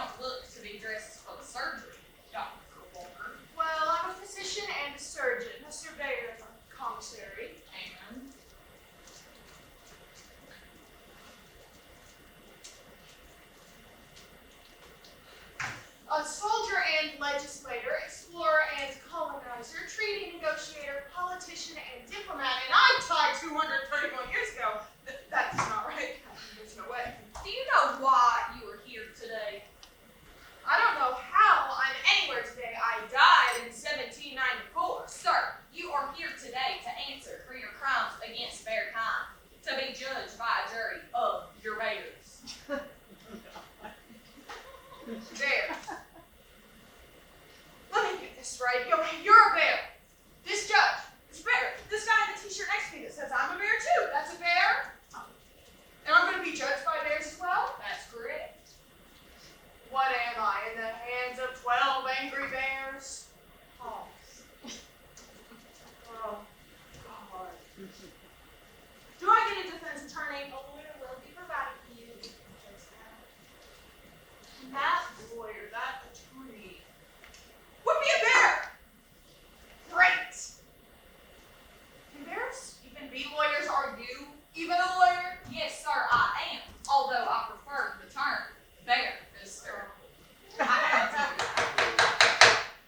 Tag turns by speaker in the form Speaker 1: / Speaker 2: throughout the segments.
Speaker 1: don't look to be dressed for the surgery, Dr. Walker.
Speaker 2: Well, I'm a physician and a surgeon, a surveyor and a commissary.
Speaker 1: And
Speaker 2: a soldier and legislator, explorer and colonizer, treaty negotiator, politician and diplomat, and I died 231 years ago. That's not right. There's no way.
Speaker 1: do you know why you are here today?
Speaker 2: I don't know how I'm anywhere today. I died in 1794.
Speaker 1: Sir, you are here today to answer for your crimes against mankind, to be judged by a jury of your bears.
Speaker 2: Bear. Let me get this right. You're a bear. This judge is a bear. This guy in the t-shirt next to me that says I'm a bear too. That's a bear. And I'm going to be judged by bears as well?
Speaker 1: That's correct.
Speaker 2: What am I, in the hands of 12 angry bears? Oh. Oh, God. Do I get a defense attorney? A lawyer will be provided for you. That lawyer, that attorney, would be a bear! Great! Can bears even be lawyers? Are you even a lawyer?
Speaker 1: Yes, sir, I am, although I prefer the term bear, Mr.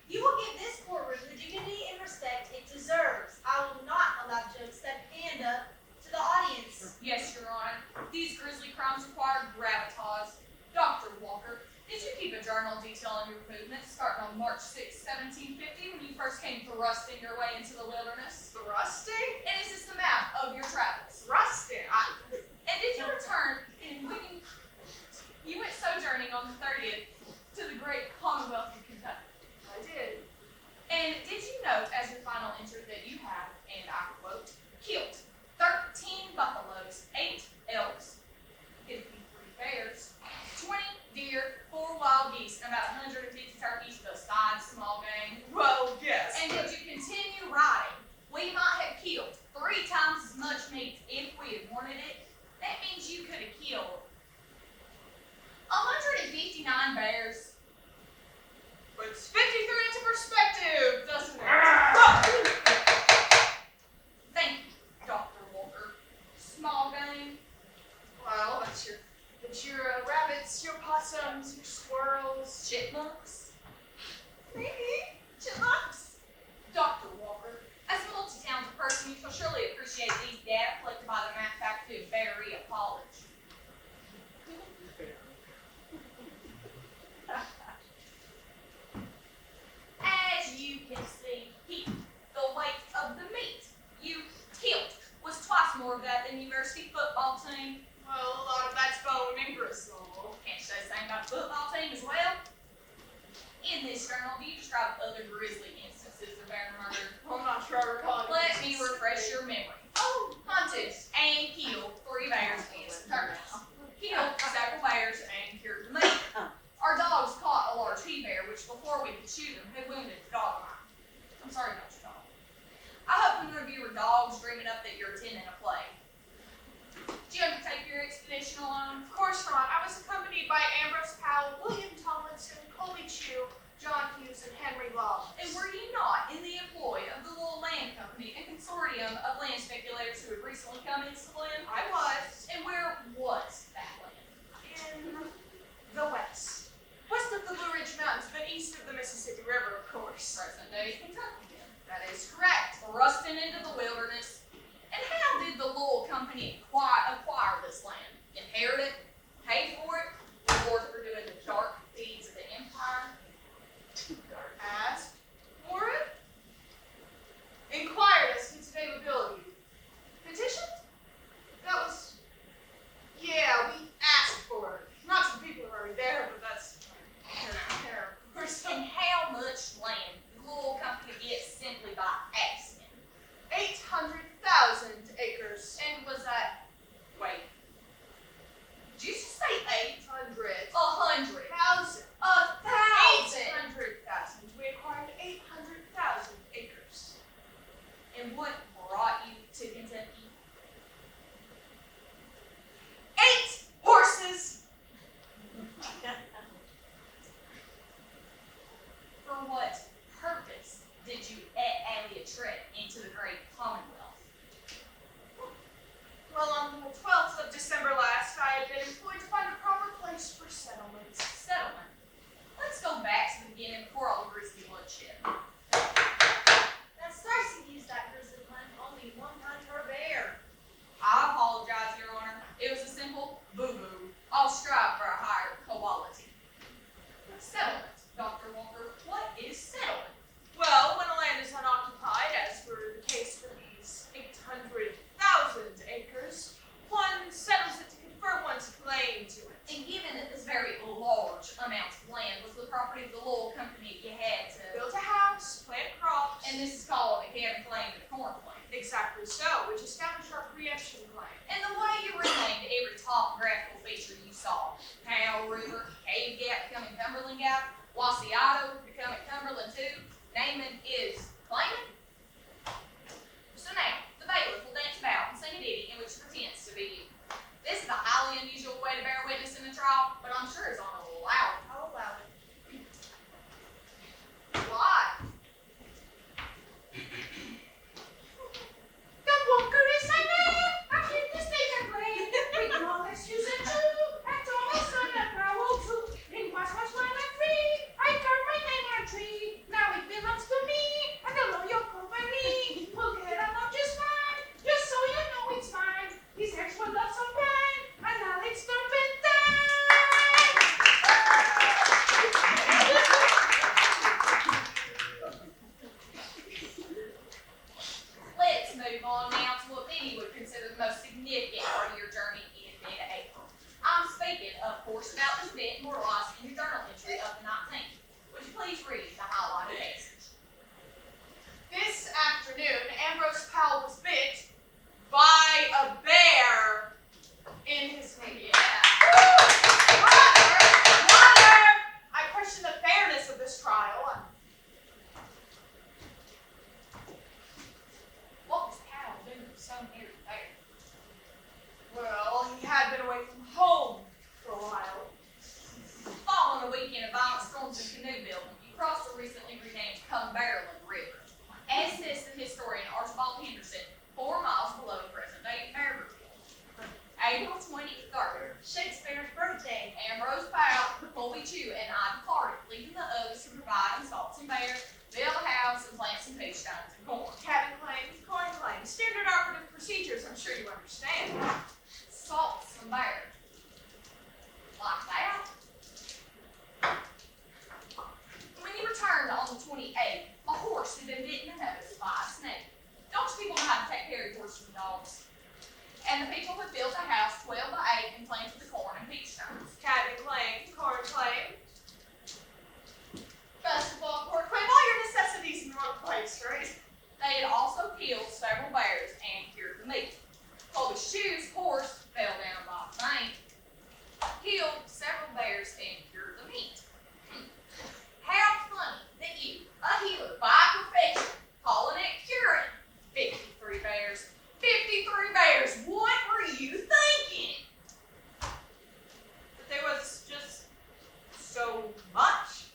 Speaker 3: You will give this courtroom the dignity and respect it deserves. I will not allow jokes that pander to the audience.
Speaker 1: Yes, Your Honor, these grisly crimes require gravitas. Dr. Walker, did you keep a journal detailing your movements starting on March 6, 1750 when you first came thrusting your way into the wilderness?
Speaker 2: Thrusting?
Speaker 1: And is this the map of your travels?
Speaker 2: Thrusting?
Speaker 1: And did you return in winning? You went sojourning on the 30th to the great Commonwealth of Kentucky.
Speaker 2: I did.
Speaker 1: And did you note as your final entry that you had, and I quote, killed 13 buffaloes, 8 elks, 53 bears, 20 deer, 4 wild geese, and about 150 turkeys besides small game?
Speaker 2: Well, yes.
Speaker 1: And did you continue riding? We might have killed 3 times as much meat if we had wanted it. That means you could have killed 159 bears.
Speaker 2: Puts 53 into perspective, doesn't it?
Speaker 1: Thank you, Dr. Walker. Small game.
Speaker 2: Well, that's your rabbits, your possums, your squirrels.
Speaker 1: Chipmunks.
Speaker 2: Maybe. Chipmunks.
Speaker 1: Dr. Walker, as a multi-talented person, you shall surely appreciate these data collected by the Math Faculty of Berry at College. As you can see here, the weight of the meat you killed was twice more of that than the university football team.
Speaker 2: Well, a lot of that's bone and gristle.
Speaker 1: Can't you say the same about the football team as well? In this journal, do you describe other grisly instances of bear murder?
Speaker 2: I'm not sure I recall it.
Speaker 1: Let me refresh your memory. Oh, hunted and killed 3 bears and some turkeys. Killed several bears and cured the meat. Our dogs caught a large he-bear, which before we could shoot him had wounded the dog line. I'm sorry about your dog. I hope none of you are dogs dreaming up that you're attending a play. Did you undertake your expedition alone?
Speaker 2: Of course not. I was accompanied by Ambrose Powell, William Tomlinson, Coley Chew, John Hughes, and Henry Law.
Speaker 1: And were you not in the employ of the Little Land Company, a consortium of land speculators who had recently come into the land?
Speaker 2: I was.
Speaker 1: And where was that land?
Speaker 2: In the west. West of the Blue Ridge Mountains, but east of the Mississippi River, of course.
Speaker 1: Present-day Kentucky.
Speaker 2: That is correct.
Speaker 1: Thrusting into the wilderness. And how did the Lowell Company acquire this land? Inherit it? Pay for it? Or property of the little company you had to,
Speaker 2: Built a house, plant crops.
Speaker 1: and this is called a cabin claim and a corn claim.
Speaker 2: Exactly so, which established our preemption claim.
Speaker 1: And the way you renamed every topographical feature you saw, Canal River, Cave Gap becoming Cumberland Gap, Wasiato becoming Cumberland too, naming is claiming. So now, the bailiff will dance about and sing a ditty in which he pretends to be you. This is a highly unusual way to bear witness in a trial, but I'm sure it's on a loud.
Speaker 3: I'll allow it.
Speaker 1: Why?
Speaker 4: The walker is a man, I keep the state a grave. We can all excuse it too, and Thomas son a growl too. In was one and free, I turned my name on a tree. Now it belongs to me, and the loyal company will get along just fine. Just so you know it's mine. His ex will love some pine, and now it's turpentine.
Speaker 1: Let's move on now to what many would consider the most significant part of your journey in mid-April. I'm speaking, of course, about this bit immortalized in your journal entry of the 19th. Would you please read the highlighted passage?
Speaker 2: This afternoon, Ambrose Powell was bit by a bear in his knee. Brother! I question the fairness of this trial.
Speaker 1: What was Powell doing so near the bear?
Speaker 2: Well, he had been away from home for a while.
Speaker 1: Following a weekend of violent storms and canoe building, you crossed the recently renamed Cumberland River. As says the historian Archibald 4 miles below present-day Maryville. April 23rd,
Speaker 3: Shakespeare's birthday.
Speaker 1: Ambrose Powell, Colby Chew, and I departed, leaving the others to provide and salt some bear, build a house, and plant some peach stones and corn.
Speaker 2: Cabin claims, corn claims, standard operative procedures, I'm sure you understand.
Speaker 1: Salt some bear. Like that. When you returned on the 28th, a horse had been bitten in the nose by a snake. Don't you people know how to take care of your horses and dogs? And the people had built a house 12 by 8 and planted the corn and peach stones.
Speaker 2: Cabin claim, corn claim. Basketball court claim, all your necessities in one place, right?
Speaker 1: They had also killed several bears and cured the meat. Colby Chew's horse fell down by faint, killed several bears and cured the meat. How funny that you, a healer by profession, calling it curing 53 bears. 53 bears, what were you thinking?
Speaker 2: But there was just so much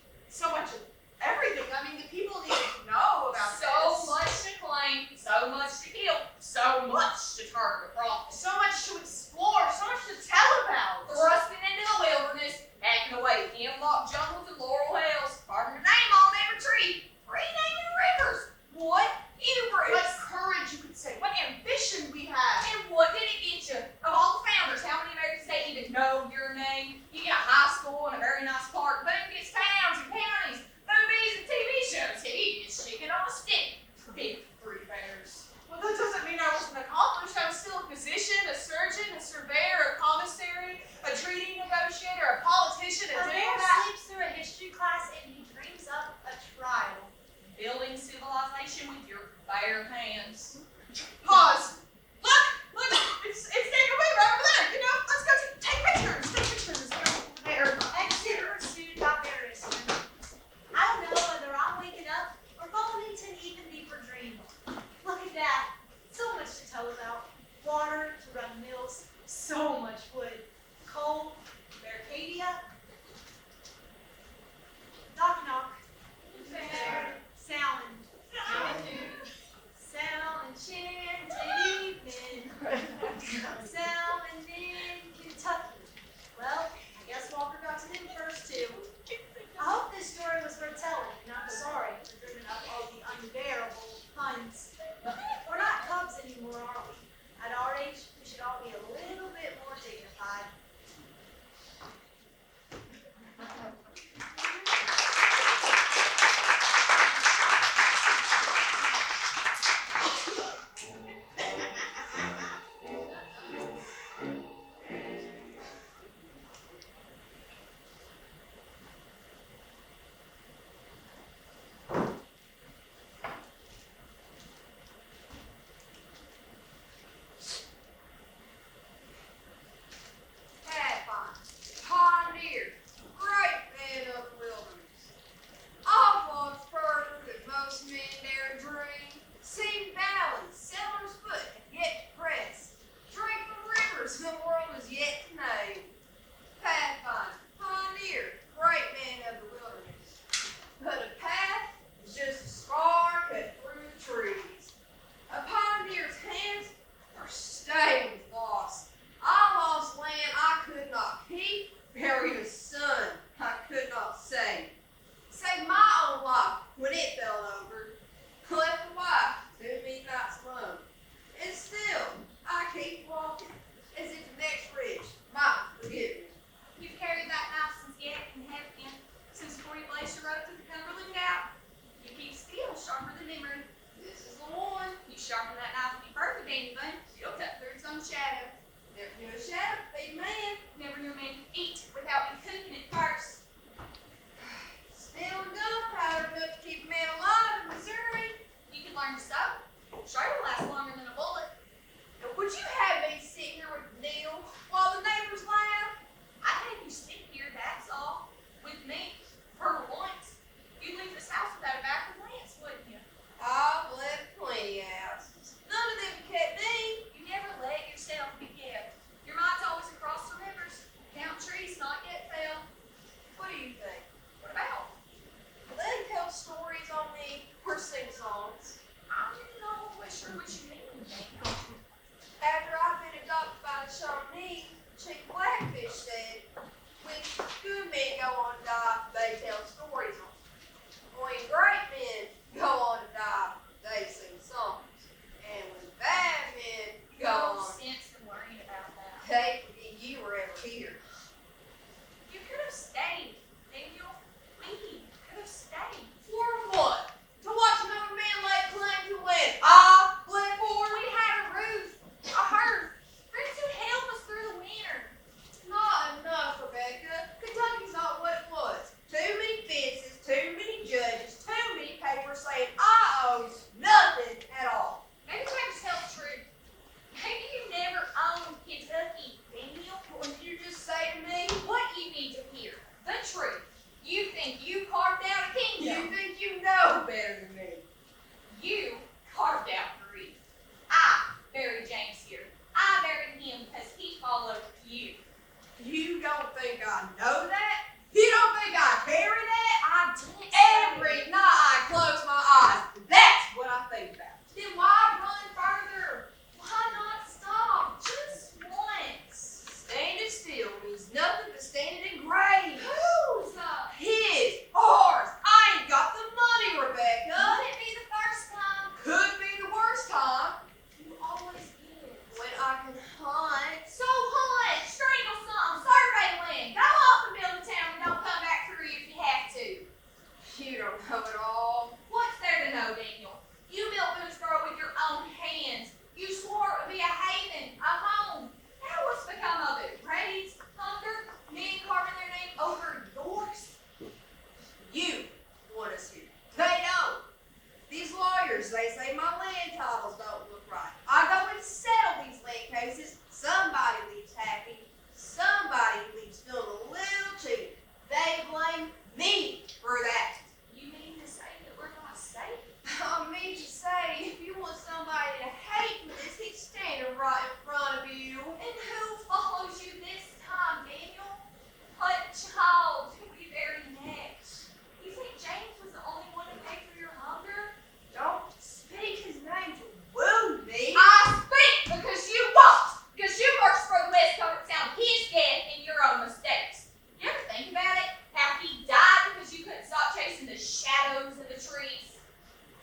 Speaker 2: of everything. I mean, the people needed to know about
Speaker 1: So
Speaker 2: this.
Speaker 1: much to claim, so much to kill, so much to turn to profit.
Speaker 2: So much to explore, so much to tell about.
Speaker 1: Thrusting into the wilderness, hacking away hemlock jungles and laurel hills, carving your name on every tree, renaming rivers. What hubris!
Speaker 2: What courage, you could say. What ambition we had.
Speaker 1: And what did it get you? Of all the founders, how many Americans they even know your name? You get a high school and a very nice park, Boone gets towns and counties, movies and TV shows. He gets chicken on a stick. 53 bears.
Speaker 2: Well, that doesn't mean I wasn't accomplished. I was still a physician, a surgeon, a surveyor, a commissary, a treaty negotiator, a politician, a
Speaker 3: A bear
Speaker 2: diplomat.
Speaker 3: sleeps through a history class and he dreams up a trial.
Speaker 1: Building civilization with your bare hands.
Speaker 2: Pause. Look, it's taken away right over there. You know, let's go take pictures. Take pictures. Go there.
Speaker 3: Exit pursued by Addison. I don't know whether I'm waking up or falling into an even deeper dream. Look at that. So much to tell about. Water to run mills. So much wood. Coal. Barcadia. Knock knock. Sound. Sound enchanted.
Speaker 1: your road to the Cumberland Gap. You keep skill sharper than memory. This is the one. You sharpen that knife to be perfect, anything. You'll cut through some shadow. Never knew a shadow to feed a man. Never knew a man could eat without me cooking it first. Still gunpowder enough to keep a man alive in Missouri. You can learn to sew. Sure will last longer than a bullet. Now, would you have me sit here with Neil while the neighbors laugh? I'd have you sit here, that's all. With me. For once. You'd leave this house without a backward glance, wouldn't you? I've left plenty houses. None of them kept me. You never let yourself be kept. Your mind's always across the rivers. Count trees not yet felled. What do you think? What about? They tell stories on me or sing songs. I'm not always sure what you mean, Nikki. After I've been adopted by the Chumley, Chief Blackfish said, when good men go on to die, they tell stories on them. When great men go on to die, they sing songs. And when bad men go on, sense in worrying about that. They forget you were ever here. You could have stayed, Daniel. We could have stayed. For what? To watch another man lay claim to land I bled for? We had a roof, a hearth. Friends who'd help us through the winter. Not enough, Rebecca. Kentucky's not what it was. Too many fences, too many judges, too many papers saying I owe nothing at all. Maybe try to tell the truth. Maybe you never owned Kentucky, Daniel. What did you just say to me? What you need to hear. The truth. You think you carved out a kingdom. You think you know better than me. You carved out Marie. I buried James here. I buried him because he followed you. You don't think I know that? You don't think I carry that? I didn't. Every night I close my eyes. That's what I think about. Then why run further? Why not stop? Just once. Standing still means nothing but standing in grave. Whose? His. Ours. I ain't got the money, Rebecca. Could it be the first time? Could be the worst time. You always did. When I can hunt. So hunt. Strangle something. Survey land. Go off and build a town and don't come back through if you have to. You don't know it all. What's there to know, Daniel? You built Boonesboro with your own hands. You swore it would be a haven, a home. Now what's become of it? Raids, hunger, men carving their name over yours? You want us here. They don't. These lawyers, they say my land titles don't look right. I go and settle these land cases. Somebody leaves happy. Somebody leaves feeling a little cheated. They blame me for that. You mean to say that we're not safe? I mean to say, if you want somebody to hate this, he's standing right in front of you. And who follows you this time, Daniel? What child do we bury next? You think James was the only one to pay for your hunger? Don't speak his name to wound me. I speak because you won't. Because you worked for the West Coast Sound his death in your own mistakes. You ever think about it? How he died because you couldn't stop chasing the shadows of the trees?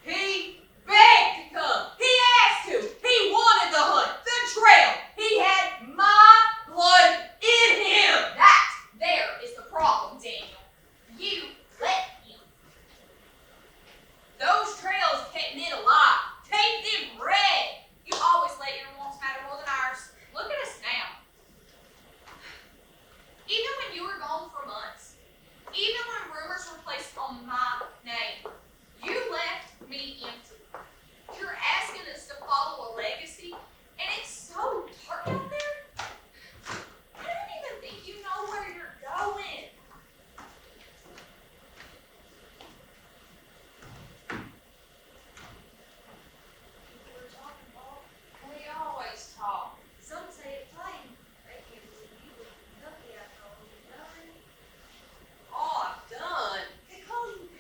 Speaker 1: He begged to come. He asked to. He wanted the hunt, the trail. He had my blood in him. That there is the problem, Daniel. You let him. Those trails kept men alive. Keep them red. You always let your wants matter more than ours. Look at us now. Even when you were gone for months, even when rumors were placed on my name, you left me empty. You're asking us to follow a legacy, and it's so dark out there. I don't even think you know where you're going. We were talking, Paul. We always talk.
Speaker 3: Some say it plain. They can't believe you would be lucky after all you've done.
Speaker 1: All I've done.
Speaker 3: They call you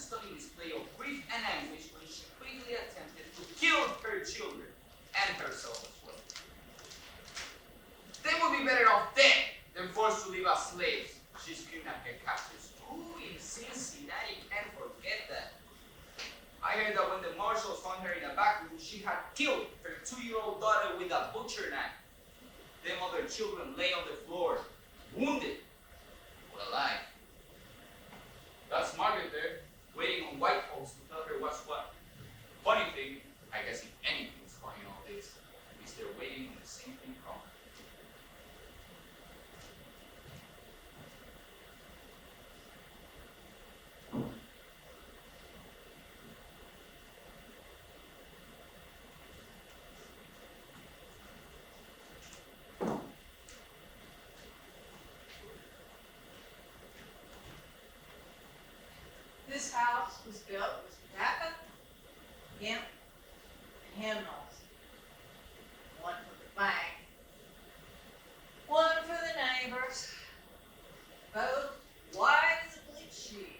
Speaker 5: stunning display of grief and anguish when she quickly attempted to kill her children and herself as well. They would be better off dead than forced to live as slaves, she screamed at her captors. Who in Cincinnati can forget that? I heard that when the marshals found her in a back room, she had killed her 2-year-old daughter with a butcher knife. Them other children lay on the floor, wounded, but alive. That's Margaret there, waiting on White House to tell her what's what. Funny thing, I guess if anything's funny in all this, is they're waiting on the same thing from her.
Speaker 6: This house was built with tobacco, hemp, and hymnals. One for the bank, one for the neighbors, both white as a bleach sheet.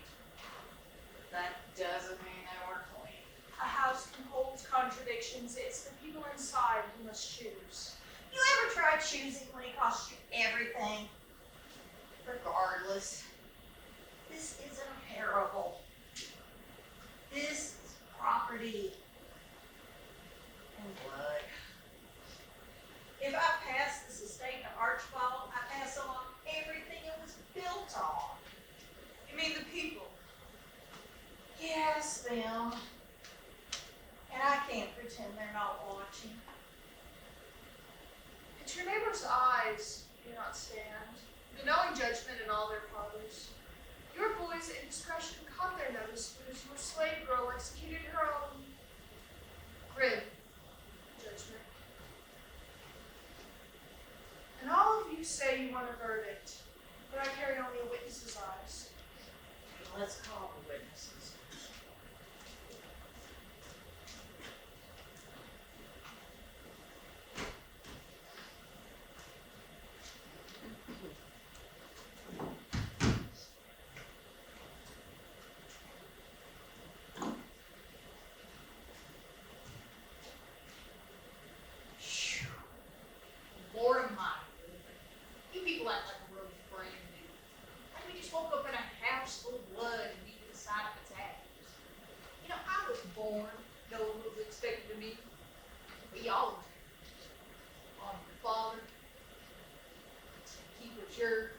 Speaker 6: That doesn't mean they were clean.
Speaker 2: A house can hold contradictions. It's the people inside who must choose.
Speaker 6: You ever tried choosing when it costs you everything? Regardless, this isn't a parable. This is property and blood. If I pass this estate to Archibald, I pass along everything it was built on.
Speaker 2: You mean the people?
Speaker 6: Yes, them. And I can't pretend they're not watching.
Speaker 2: At your neighbor's eyes do not stand, the knowing judgment in all their parlors. Your boy's indiscretion caught their notice because your slave girl executed her own grim judgment. And all of you say you want a verdict, but I carry only a witness's eyes.
Speaker 6: Let's call the witnesses.
Speaker 1: Lord Almighty, you people act like the world is brand new. Like we just woke up in a house full of blood and beat to the side of its ashes. You know, I was born knowing what was expected of me. But y'all honor your father, keep what's yours,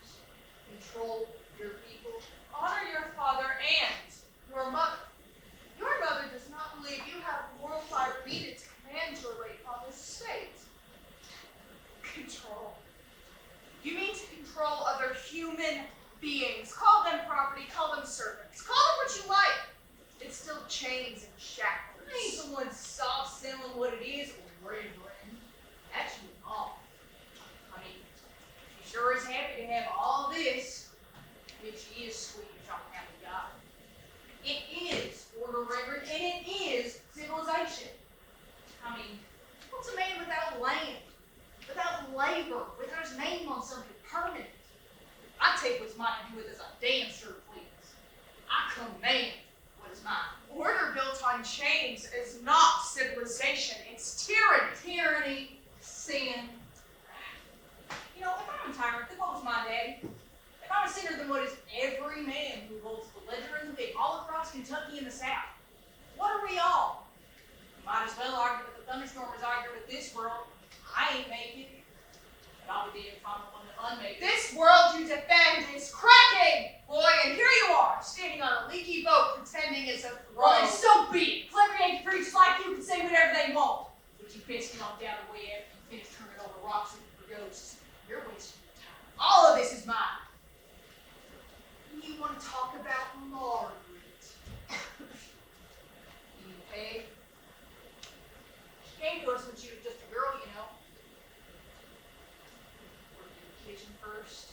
Speaker 1: control your people.
Speaker 2: Honor your father and your mother. Your mother does not believe you have moral fiber needed to command your late father's estate. Control. You mean to control other human beings. Call them property, call them servants. Call them what you like. It's still chains and shackles.
Speaker 1: I ain't someone soft selling what it is or reverend. That's your mom. I mean, she sure is happy to have all this. But she is Swedish on how we got it. It is order, reverend, and it is civilization. I mean, what's a man without land? Without labor, without his name on something permanent? I take what's mine and do with it as I damn sure please. I command what is mine.
Speaker 2: Order built on chains is not civilization, it's tyranny.
Speaker 1: Tyranny, sin. You know, if I'm a tyrant, then what was my daddy? If I'm a sinner, then what is every man who holds the ledger and the whip all across Kentucky and the South? What are we all? Might as well argue with the thunderstorm as argue with this world. I ain't making it, but I'll be damned if I'm the one that unmake it.
Speaker 2: This world you defend is cracking, boy, and here you are, standing on a leaky boat pretending it's a
Speaker 1: Well,
Speaker 2: throne.
Speaker 1: then so be it. Clever Yankee preachers like you can say whatever they want. But you best get on down the way after you finish turning over rocks and ghosts. You're wasting your time. All of this is mine.
Speaker 2: You want to talk about Margaret?
Speaker 1: You pay? She came to us when she was just a girl, you know. Worked in the kitchen first,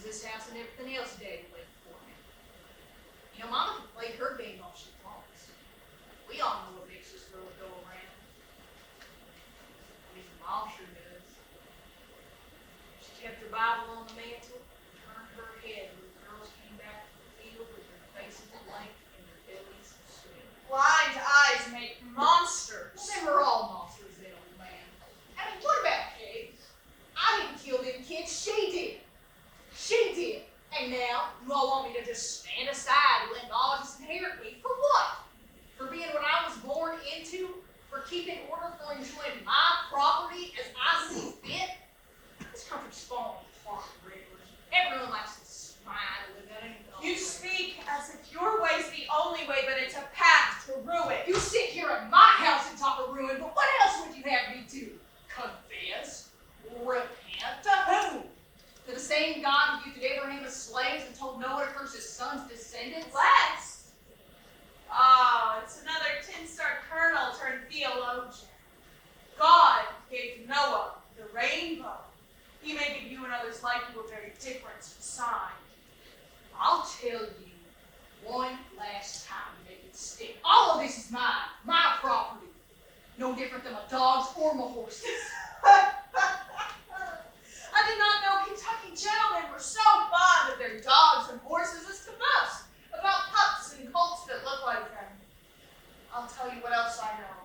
Speaker 1: this house and everything else Daddy left for me. You know, Mama can play her game all she wants. We all know what makes this world go around. At least Mom sure does. She kept her Bible on the mantle, turned her head when the girls came back from the field with their faces blank and their bellies sweating.
Speaker 2: Blind eyes make monsters.
Speaker 1: Well, they were all monsters then, old man. I mean, what about Kay? I didn't kill them kids, she did. She did. And now, you all want me to just stand aside and let God disinherit me for what? For being what I was born into? For keeping order, for enjoying my property as I see fit? This country's falling apart, regulars. Everyone likes to smile and that ain't all
Speaker 2: You
Speaker 1: right.
Speaker 2: speak as if your way's the only way, but it's a path to ruin.
Speaker 1: You sit here at my house and talk of ruin, but what else would you have me do? Confess? Repent? To who? To the same God who used Abraham as slaves and told Noah to curse his son's descendants?
Speaker 2: Blessed. Oh, it's another 10-star colonel turned theologian. God gave Noah the rainbow. He may give you and others like you a very different sign.
Speaker 1: I'll tell you one last time to make it stick. All of this is mine, my property. No different than my dogs or my horses.
Speaker 2: I did not know Kentucky gentlemen were so fond of their dogs and horses as to boast about pups and colts that look like them. I'll tell you what else I know.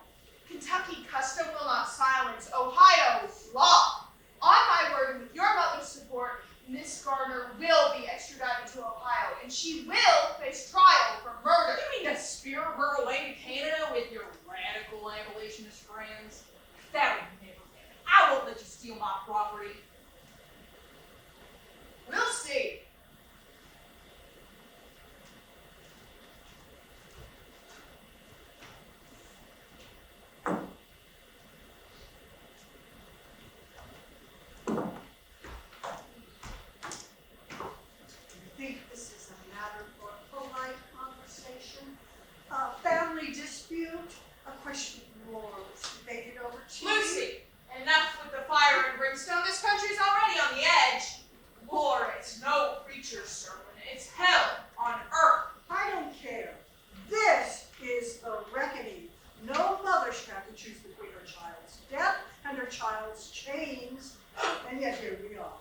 Speaker 2: Kentucky custom will not silence Ohio law. On my word, and with your mother's support, Miss Garner will be extradited to Ohio, and she will face trial for murder.
Speaker 1: You mean to spirit her away to Canada with your radical abolitionist friends? That would never happen. I won't let you steal my property.
Speaker 2: We'll see.
Speaker 7: I think this is a matter for polite conversation, a family dispute, a question of morals. Make it over to
Speaker 2: Lucy, enough with the fire and brimstone. This country's already on the edge. War is no preacher's sermon. It's hell on earth.
Speaker 7: I don't care. This is the reckoning. No mother should have to choose between her child's death and her child's chains. And yet here we are.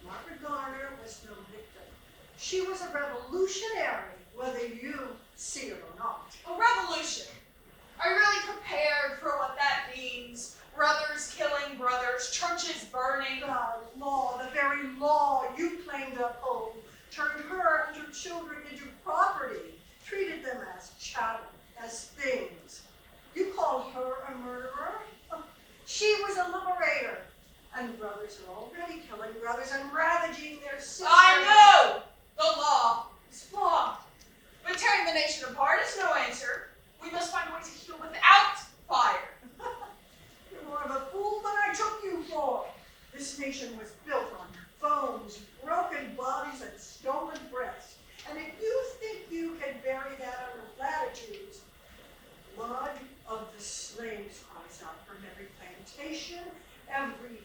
Speaker 7: Margaret Garner was no victim. She was a revolutionary, whether you see it or not.
Speaker 2: A revolution. Are you really prepared for what that means? Brothers killing brothers, churches burning.
Speaker 7: The law, the very law you claim to uphold, turned her and her children into property, treated them as chattel, as things. You called her a murderer? She was a liberator. And brothers are already killing brothers and ravaging their sisters.
Speaker 2: I know the law is flawed. But tearing the nation apart is no answer. We must find a way to heal without fire.
Speaker 7: You're more of a fool than I took you for. This nation was built on bones, broken bodies, and stolen breaths. And if you think you can bury that under latitudes, blood of the slaves cries out from every plantation, every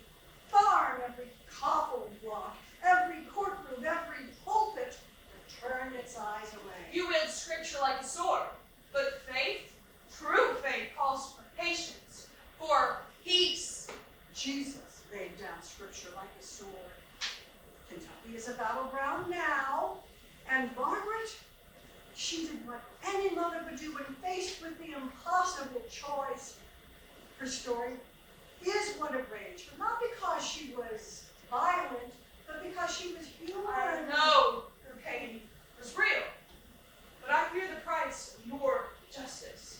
Speaker 7: farm, every cobble block, every courtroom, every pulpit that turned its eyes away.
Speaker 2: You wield scripture like a sword, but faith, true faith, calls for patience, for peace.
Speaker 7: Jesus laid down scripture like a sword. Kentucky is a battleground now, and Margaret, she did what any mother would do when faced with the impossible choice. Her story is one of rage, but not because she was violent, but because she was human.
Speaker 2: I know her pain was real, but I fear the price of your justice,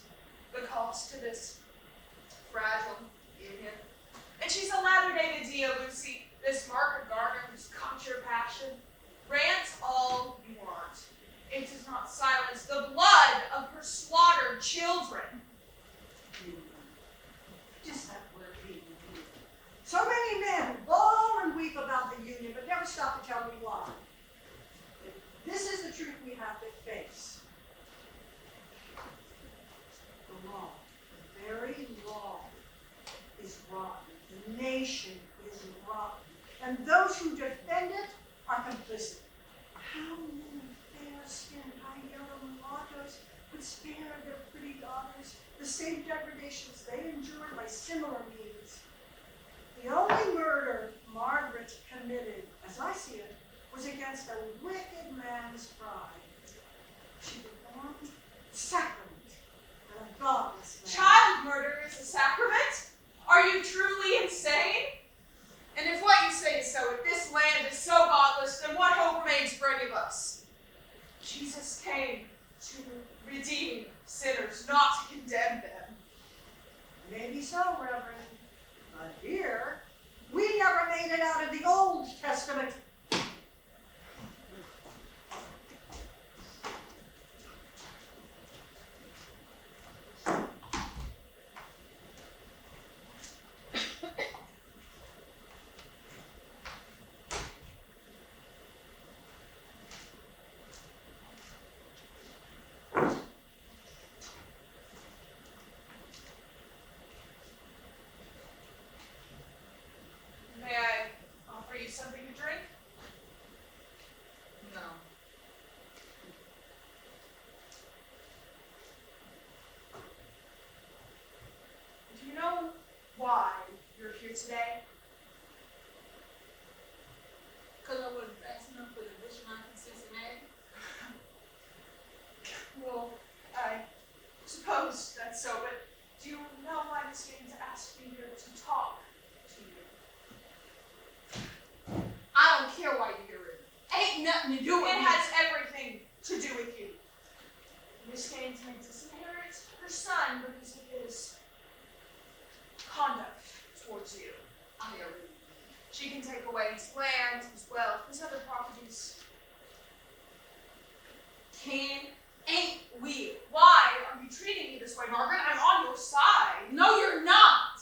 Speaker 2: the cost to this fragile union. And she's a Latter-day Medea, Lucy, this Margaret Garner who's caught your passion. Rant all you want. It does not silence the blood of her slaughtered children.
Speaker 7: Just that word, human. So many men bawl and weep about the union, but never stop to tell me why. This is the truth we have to face. The law, the very law, is rotten. The nation is rotten. And those who defend it are listen, how many fair-skinned, high-yellow mulattoes would spare their pretty daughters the same degradations they endured by similar means? The only murder Margaret committed, as I see it, was against a wicked man's pride. She performed sacrament and a godless man.
Speaker 2: Child murder is a sacrament? Are you truly insane? And if what you say is so, if this land is so godless, then what hope remains for any of us? Jesus came to redeem sinners, not to condemn them.
Speaker 7: Maybe so, Reverend. But here, we never made it out of the Old Testament.
Speaker 2: May I offer you something to drink?
Speaker 6: No.
Speaker 2: Do you know why you're here today?
Speaker 6: Because I wasn't fast enough for the Bishop in Cincinnati.
Speaker 2: Well, I suppose that's so, but do you know why Miss Gaines asked me here to talk to you?
Speaker 1: I don't care why you're here. Ain't nothing to do with
Speaker 2: It
Speaker 1: me.
Speaker 2: has everything to do with you. Miss Gaines may disinherit her son because of his conduct towards you.
Speaker 1: I already.
Speaker 2: She can take away his land, his wealth, his other properties.
Speaker 1: Can, ain't, will.
Speaker 2: Why are you treating me this way, Margaret? I'm on your side.
Speaker 1: No, you're not.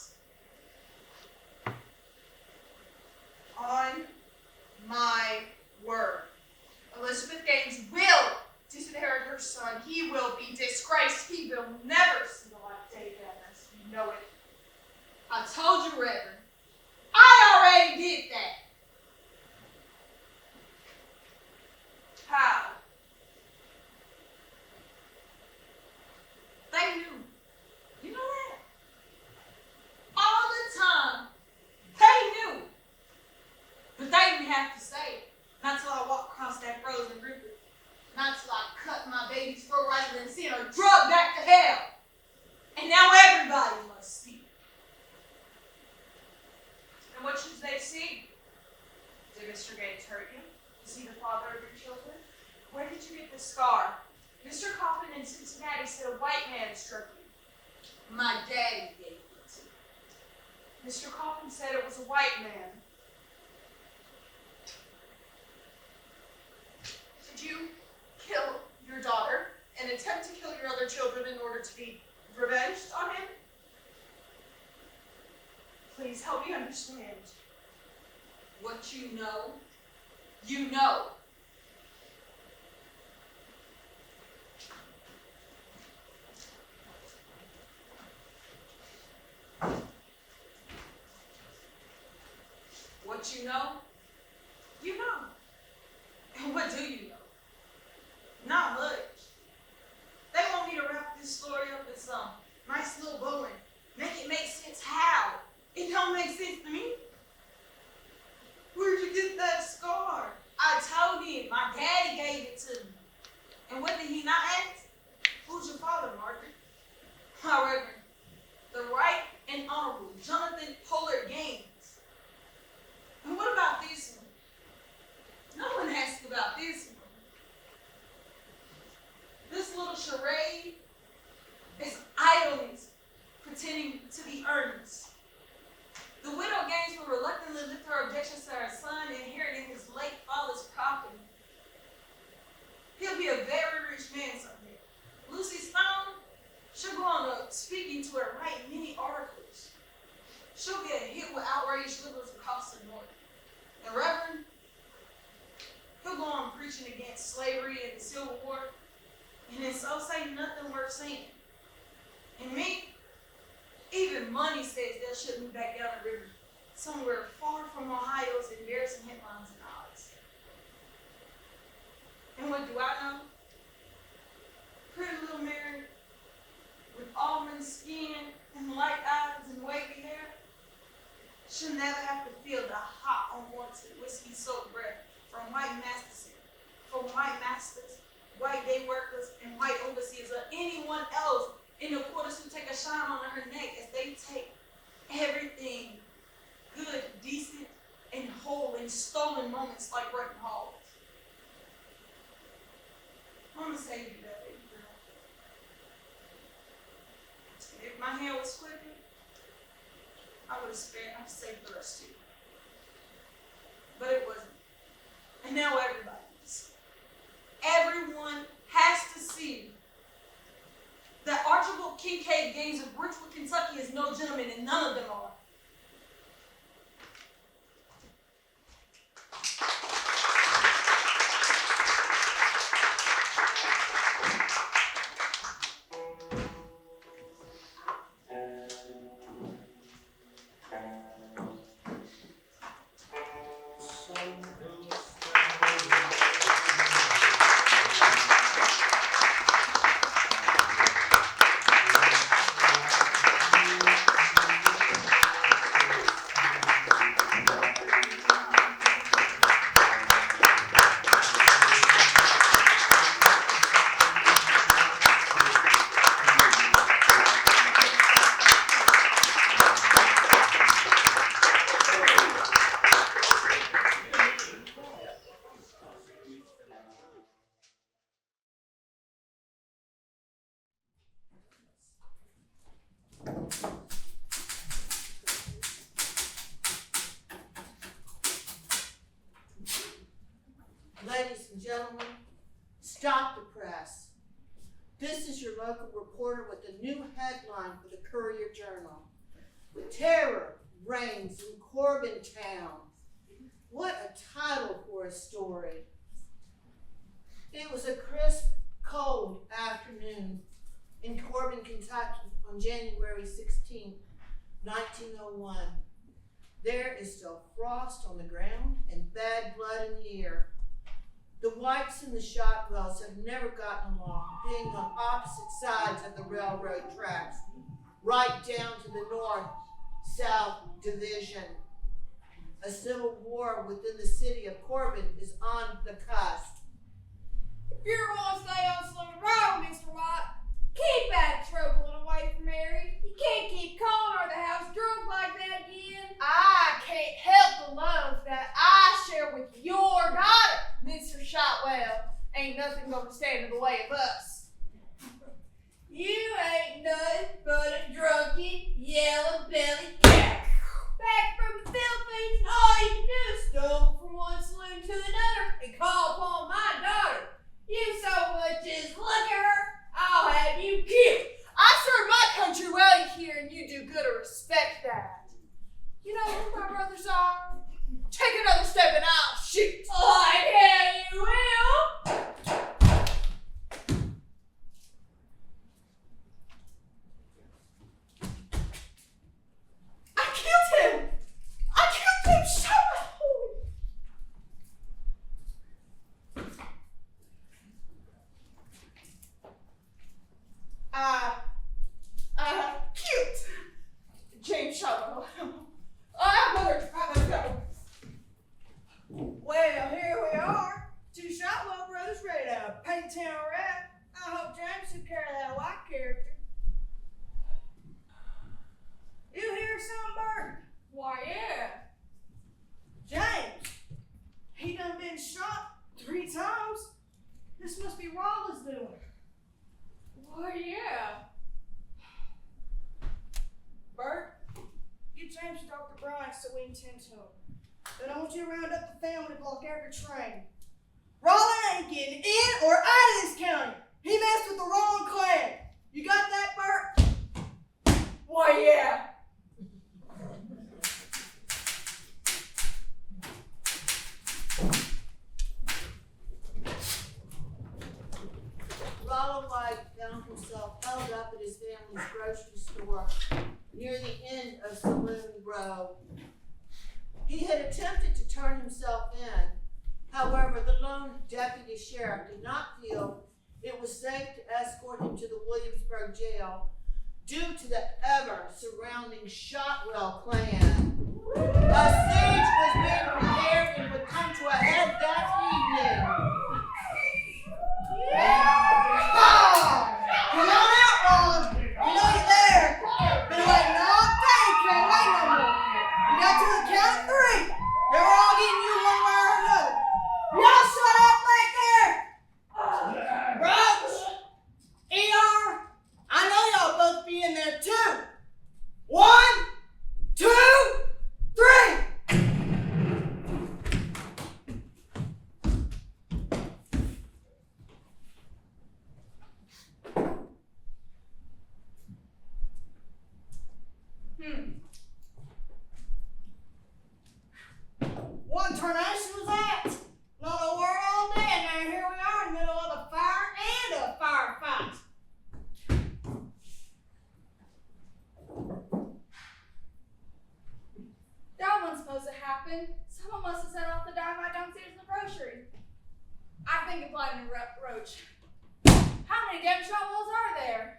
Speaker 2: On my word. Elizabeth Gaines will disinherit her son. He will be disgraced. He will never see the light of day again, as you know it.
Speaker 1: I told you, Reverend. I already did that.
Speaker 2: How?
Speaker 1: They knew. You know that? All the time. They knew. But they didn't have to say it. Not till I walked across that frozen river. Not till I cut my baby's throat rather than seeing her drugged back to hell. And now everybody must see.
Speaker 2: And what should they see? Did Mr. Gaines hurt you? Is he the father of your children? Where did you get this scar? Mr. Coffin in Cincinnati said a white man struck you.
Speaker 1: My daddy gave it to me.
Speaker 2: Mr. Coffin said it was a white man. Did you kill your daughter and attempt to kill your other children in order to be revenged on him? Please help me understand.
Speaker 1: What you know, you know. What you know, you know. And what do you know?
Speaker 6: Not much. They want me to wrap this story up in some nice little bow and make it make sense. How? It don't make sense to me. Where'd you get that scar? I told him. My daddy gave it to me. And what did he not ask? Who's your father, Margaret? However, the Right and Honorable Jonathan Pollard Gaines. And what about this one? No one asked about this one. This little charade is idleness, pretending to be earnest. The widow Gaines will reluctantly lift her objections to her son inheriting his late father's property. He'll be a very rich man someday. Lucy Stone, she'll go on speaking to her, write many articles. She'll be a hit with outraged liberals across the north. And Reverend, he'll go on preaching against slavery and the Civil War, and then so say nothing worth saying. And me, even money says they'll ship me back down the river, somewhere far from Ohio's embarrassing headlines and odds.
Speaker 8: What do I know? Pretty little Mary with almond skin and light eyes and wavy hair. She'll never have to feel the hot, unwanted, whiskey-soaked breath from white masters, white day workers, and white overseers, or anyone else in the quarters who take a shine on her neck as they take everything good, decent, and whole in stolen moments like breaking halls. Mama saved you that baby girl. If my hand was flipping, I would have saved the rest too. But it wasn't. And now everybody is. Everyone has to see that Archibald Kincaid Gaines of Richwood, Kentucky is no gentleman, and none of them are.
Speaker 9: Ladies and gentlemen, stop the press. This is your local reporter with a new headline for the Courier-Journal. Terror reigns in Corbin Town. What a title for a story. It was a crisp, cold afternoon in Corbin, Kentucky on January 16, 1901. There is still frost on the ground and bad blood in the air. The Whites and the Shotwells have never gotten along, being on opposite sides of the railroad tracks, right down to the north-south division. A civil war within the city of Corbin is on the cusp.
Speaker 4: If you're going to stay on Saloon Row, Mr. White, keep out of trouble and away from Mary. You can't keep calling her the house drunk like that again. I can't help the love that I share with your daughter, Mr. Shotwell. Ain't nothing gonna stand in the way of us. You ain't nothing but a drunken, yellow-bellied cat. Back from the Philippines, all you can do is stumble from one saloon to another and call upon my daughter. You so much as look at her, I'll have you killed. I serve my country well here, and you do good to respect that. You know who my brothers are? Take another step and I'll shoot. Oh, yeah, you will. I killed him. Shut up. Cute. Jayme Shotwell. I better go. Well, here we are. Two Shotwell brothers ready to paint town red. I hope James took care of that white character. You hear something, Bert? Why, yeah. James, he done been shot 3 times. This must be Rollins doing. Why, yeah. Bert, get James to Dr. Bryant so we can tend to him. Then I want you to round up the family to block every train. Rollins ain't getting in or out of this county. He messed with the wrong clan. You got that, Bert? Why, yeah.
Speaker 9: Ronald White found himself held up at his family's grocery store near the end of Saloon Row. He had attempted to turn himself in, However, the lone deputy sheriff did not feel it was safe to escort him to the Williamsburg jail due to the ever-surrounding Shotwell clan. A siege was being prepared and would come to a head that evening.
Speaker 10: Come on out, Ron. We know you're there. Been waiting all day, can't wait no more. We got to the count of 3. They were all getting you one way or another. Y'all shut up back there. Roach, ER, I know y'all both be in there too. 1, 2, 3. What tarnation was that? Not a word all day, and now here we are in the middle of a fire and a firefight.
Speaker 1: That wasn't supposed to happen. Someone must have set off the dynamite downstairs in the grocery. I think it's Blind and Roach. How many damn Shotwells are there?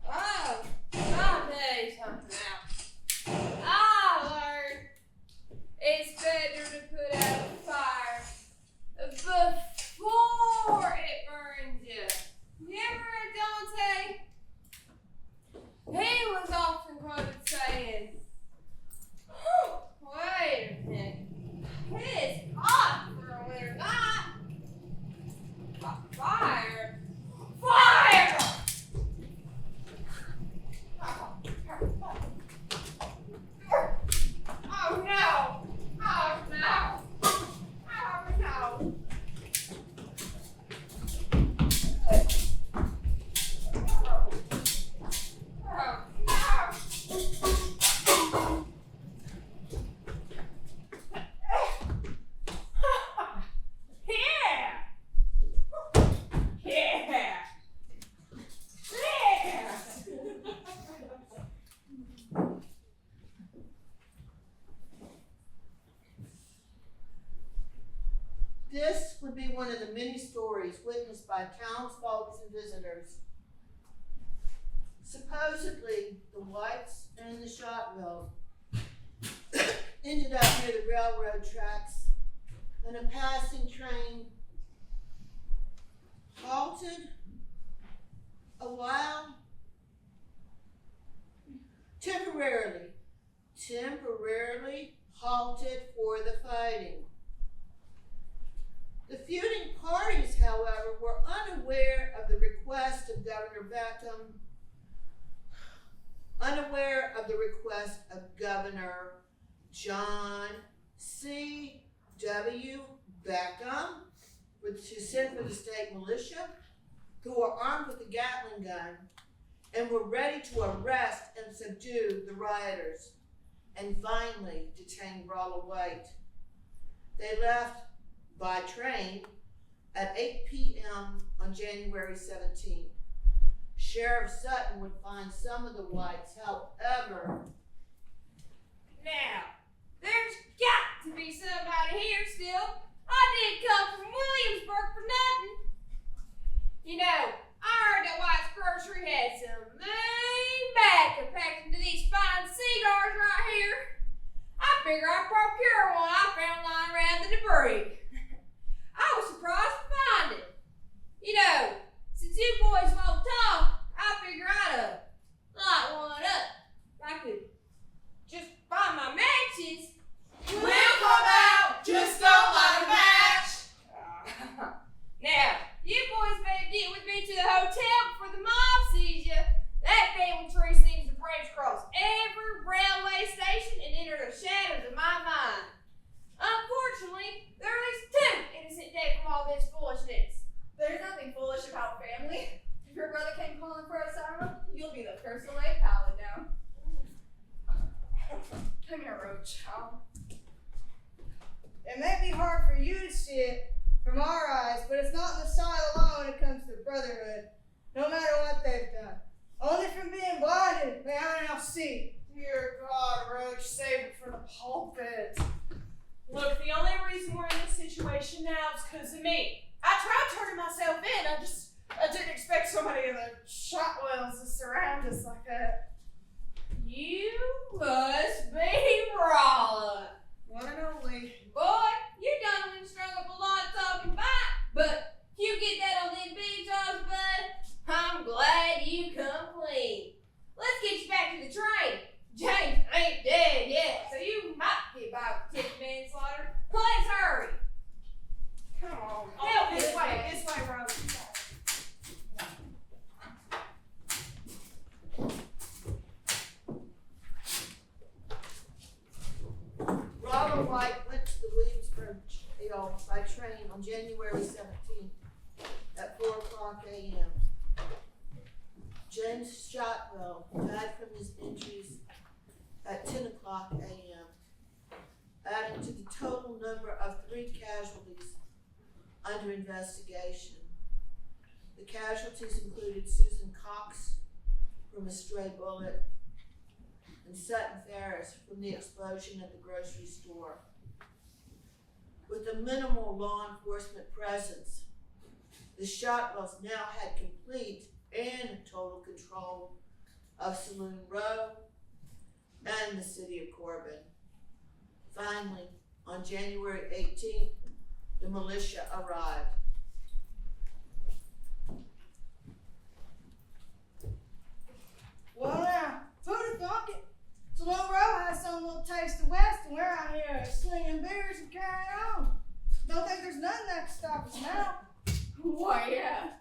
Speaker 11: I'll tell you something now. I learned it's better to put out a fire before it burns you. You ever heard Dante? He was often quoted saying, wait a minute, it's hot for a winter night. Fire! Fire! Oh no! Oh no! Oh no! Oh no! Yeah! Yeah! Yeah!
Speaker 9: This would be one of the many stories witnessed by townsfolk and visitors. Supposedly, the Whites and the Shotwell ended up near the railroad tracks, and a passing train halted a while, temporarily halted for the fighting. The feuding parties, however, were unaware of the request of Governor John C. W. Beckham to send for the state militia, who were armed with a Gatling gun and were ready to arrest and subdue the rioters and finally detain Rolla White. They left by train at 8 p.m. on January 17th. Sheriff Sutton would find some of the Whites, however.
Speaker 11: Now, there's got to be somebody here still. I didn't come from Williamsburg for nothing. You know, I heard that White's Grocery had some mean bacon packed into these fine cigars right here. I figure I'd procure one I found lying around the debris. I was surprised to find it. You know, since you boys won't talk, I figure I'd light one up. I could just find my matches.
Speaker 10: We'll come out, just don't light a match.
Speaker 11: Now, you boys better get with me to the hotel before the mob sees you. That family tree seems to branch across every railway station and enter the shadows of my mind. Unfortunately, there is 2 innocent dead from all this foolishness.
Speaker 1: There's nothing foolish about family. If your brother came calling for asylum, you'll be the first to lay pallet down. Come here, Roach.
Speaker 10: It may be hard for you to see it from our eyes, but it's not in the sight alone when it comes to brotherhood. No matter houses that surround us like that.
Speaker 11: You must be Rolla.
Speaker 10: One and only.
Speaker 11: Boy, you done been strung up a lot talking back, but you get that on them big jobs, bud. I'm glad you come clean. Let's get you back to the train. James ain't dead yet, so you might get by with 10 manslaughter. Let's hurry. Come on, help
Speaker 10: This way, Rose.
Speaker 9: Ronald White went to the Williamsburg Hill by train on January 17th at 4 o'clock a.m. James Shotwell died from his injuries at 10 o'clock a.m., adding to the total number of 3 casualties under investigation. The casualties included Susan Cox from a stray bullet and Sutton Ferris from the explosion at the grocery store. With a minimal law enforcement presence, the Shotwells now had complete and total control of Saloon Row and the city of Corbin. Finally, on January 18th, the militia arrived.
Speaker 10: Well now, who'd have thought it? Saloon Row has some little taste of West, and we're out here slinging beers and carrying on. Don't think there's nothing that can stop us now.
Speaker 11: Why, yeah.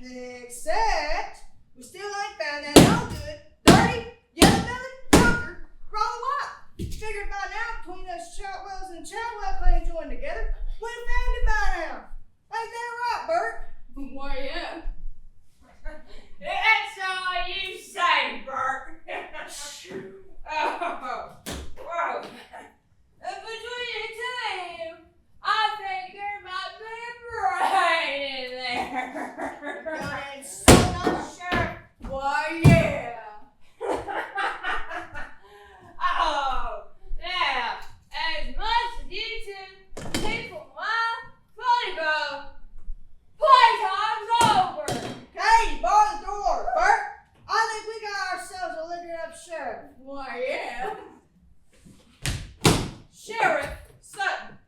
Speaker 10: Except, we still ain't found that no good, dirty, yellow-bellied drunkard, Ronald White. Figured by now, between those Shotwells and Chadwell claims joined together, we'd have found it by now. Ain't that right, Bert?
Speaker 11: Why, yeah. That's all you say, Bert. Oh, whoa. Between the two, I think there might be a brain in there.
Speaker 10: God, ain't so not sure.
Speaker 11: Why, yeah. Oh, now, as much as you two people mind, funny bone, playtime's over.
Speaker 10: Hey, bar the door, Bert. I think we got ourselves a liquored up sheriff.
Speaker 11: Why, yeah. Sheriff Sutton,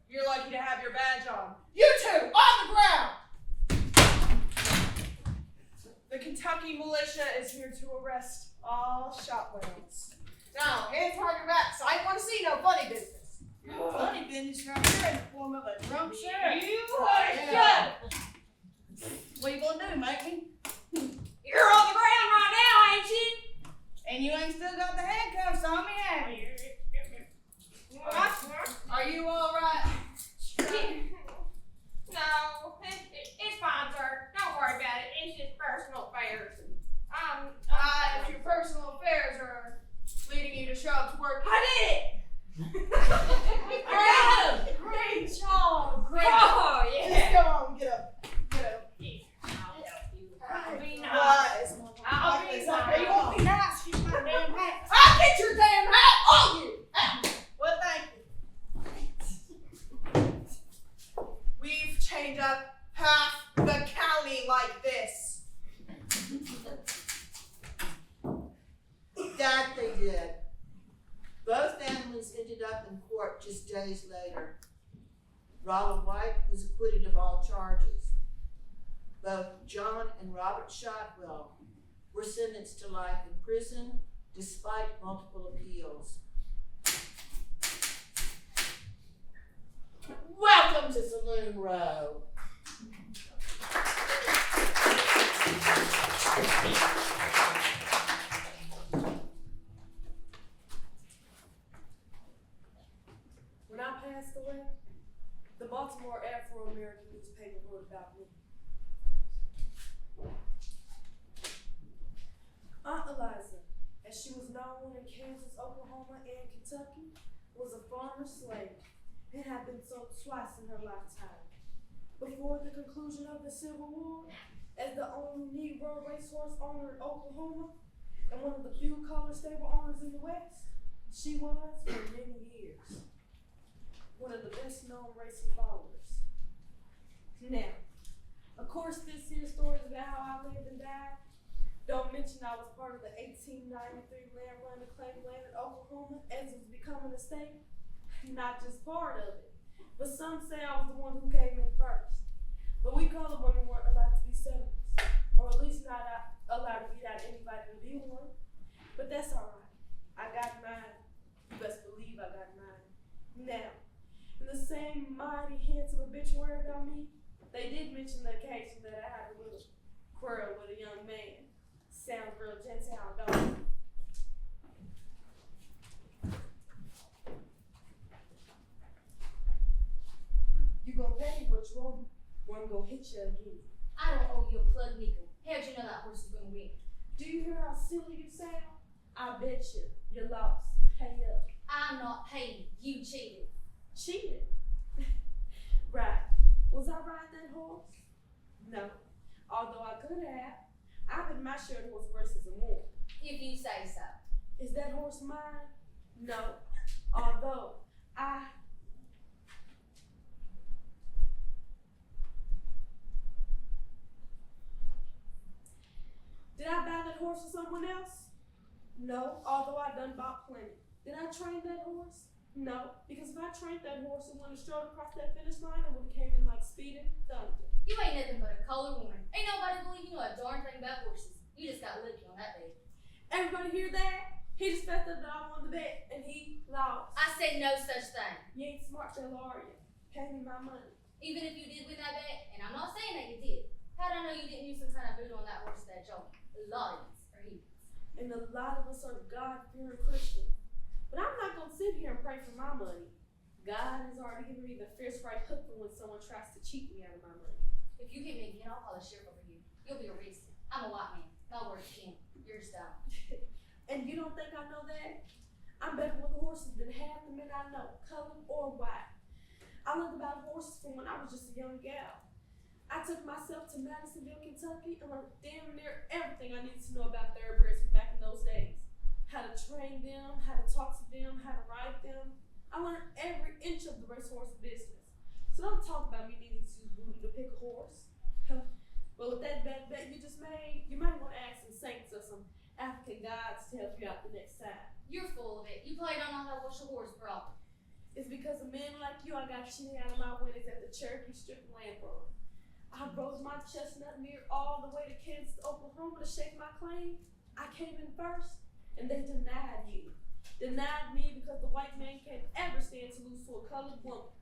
Speaker 11: you're lucky to have your badge on. You two, on the ground!
Speaker 8: The Kentucky militia is here to arrest all Shotwells. Now, hands behind your backs. I ain't want to see no funny business.
Speaker 10: Funny business right here in the form of a drunk sheriff.
Speaker 11: You are shut.
Speaker 10: What you gonna do, make me?
Speaker 11: You're on the ground right now, ain't you?
Speaker 10: And you ain't still got the handcuffs on me, have you?
Speaker 8: Are you all right?
Speaker 11: No, it's fine, sir. Don't worry about it. It's just personal affairs.
Speaker 8: If your personal affairs are leading you to show up to work,
Speaker 11: I did it.
Speaker 8: Great job! Great.
Speaker 11: Oh,
Speaker 8: Just
Speaker 11: yeah.
Speaker 8: go on, get up. Get up.
Speaker 11: I'll help you. I'll be nice.
Speaker 8: Wise.
Speaker 11: I'll be
Speaker 10: You won't
Speaker 11: nice.
Speaker 10: be nice, you my damn hat.
Speaker 8: I'll get your damn hat on you!
Speaker 10: Well, thank you.
Speaker 8: We've chained up half the county like this.
Speaker 9: That they did. Both families ended up in court just days later. Ronald White was acquitted of all charges. Both John and Robert Shotwell were sentenced to life in prison despite multiple appeals. Welcome to Saloon Row.
Speaker 12: When I passed away, the Baltimore Afro-American newspaper wrote about me. Aunt Eliza, as she was known in Kansas, Oklahoma, and Kentucky, was a farmer slave and had been sold twice in her lifetime. Before the conclusion of the Civil War, as the only Negro racehorse owner in Oklahoma and one of the few colored stable owners in the West, she was, for many years, one of the best known racing followers. Now, of course, this here story is about how I lived and died, Don't mention I was part of the 1893 land run to claim land in Oklahoma as it was becoming a state. Not just part of it, but some say I was the one who came in first. But we colored women weren't allowed to be settlers, or at least not allowed to beat out anybody to be one. But that's all right. I got mine. You best believe I got mine. Now, in the same mighty handsome obituary about me, they did mention the occasion that I had a little quarrel with a young man. Sounds real gentile, don't it? You gonna pay me what you owe me, or I'm gonna hit you again.
Speaker 11: I don't owe you a plug nickel. How'd you know that horse is gonna win?
Speaker 12: Do you hear how silly you sound? I bet you lost. Pay up.
Speaker 11: I'm not paying. You cheated.
Speaker 12: Cheated? Right. Was I riding that horse? No. Although I could have. I've been my share of horse races and more.
Speaker 11: If you say so.
Speaker 12: Is that horse mine? No. Although I... Did I buy that horse for someone else? No, although I done bought plenty. Did I train that horse? No, because if I trained that horse and went strode across that finish line, it would have came in like speeding thunder.
Speaker 11: You ain't nothing but a colored woman. Ain't nobody believe you know a darn thing about horses. You just got lucky on that day.
Speaker 12: Everybody hear that? He just fessed up that I won the bet, and he lost.
Speaker 11: I said no such thing.
Speaker 12: You ain't smart, fella, are you? Pay me my money.
Speaker 11: Even if you did win that bet, and I'm not saying that you did, how'd I know you didn't use some kind of voodoo on that horse that joke? A lot of us are heathens.
Speaker 12: And a lot of us are God-fearing Christians. But I'm not gonna sit here and pray for my money. God has already given me the fierce right hook for when someone tries to cheat me out of my money.
Speaker 11: If you hit me again, I'll call the sheriff over you. You'll be arrested. I'm a white man. My word's king. You're just dumb.
Speaker 12: And you don't think I know that? I'm better with horses than half the men I know, colored or white. I learned about horses from when I was just a young gal. I took myself to Masengale, Kentucky, and learned damn near everything I needed to know about thoroughbreds from back in those days. How to train them, how to talk to them, how to ride them. I learned every inch of the racehorse business. So don't talk about me needing to use voodoo to pick a horse. Well, with that bad bet you just made, you might want to ask some saints or some African gods to help you out the next time.
Speaker 11: You're full of it. You probably don't know how to wash a horse properly.
Speaker 12: It's because of men like you I got cheating out of my winnings at the Cherokee Strip Land Run. I rode my chestnut mare all the way to Kansas, Oklahoma to shake my claim. I came in first, and they denied you. Denied me because the white man can't ever stand to lose to a colored woman.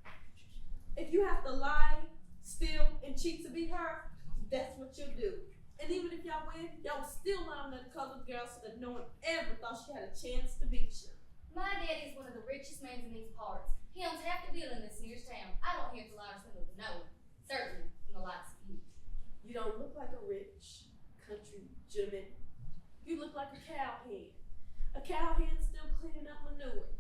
Speaker 12: If you have to lie, steal, and cheat to beat her, that's what you'll do. And even if y'all win, y'all will still lie on that colored girl so that no one ever thought she had a chance to beat you.
Speaker 11: My daddy's one of the richest men in these parts. He owns half the building in this nearest town. I don't hear the lie or swindle to no one. Certainly from the likes of you.
Speaker 12: You don't look like a rich country gentleman. You look like a cowhand. A cowhand still cleaning up manure.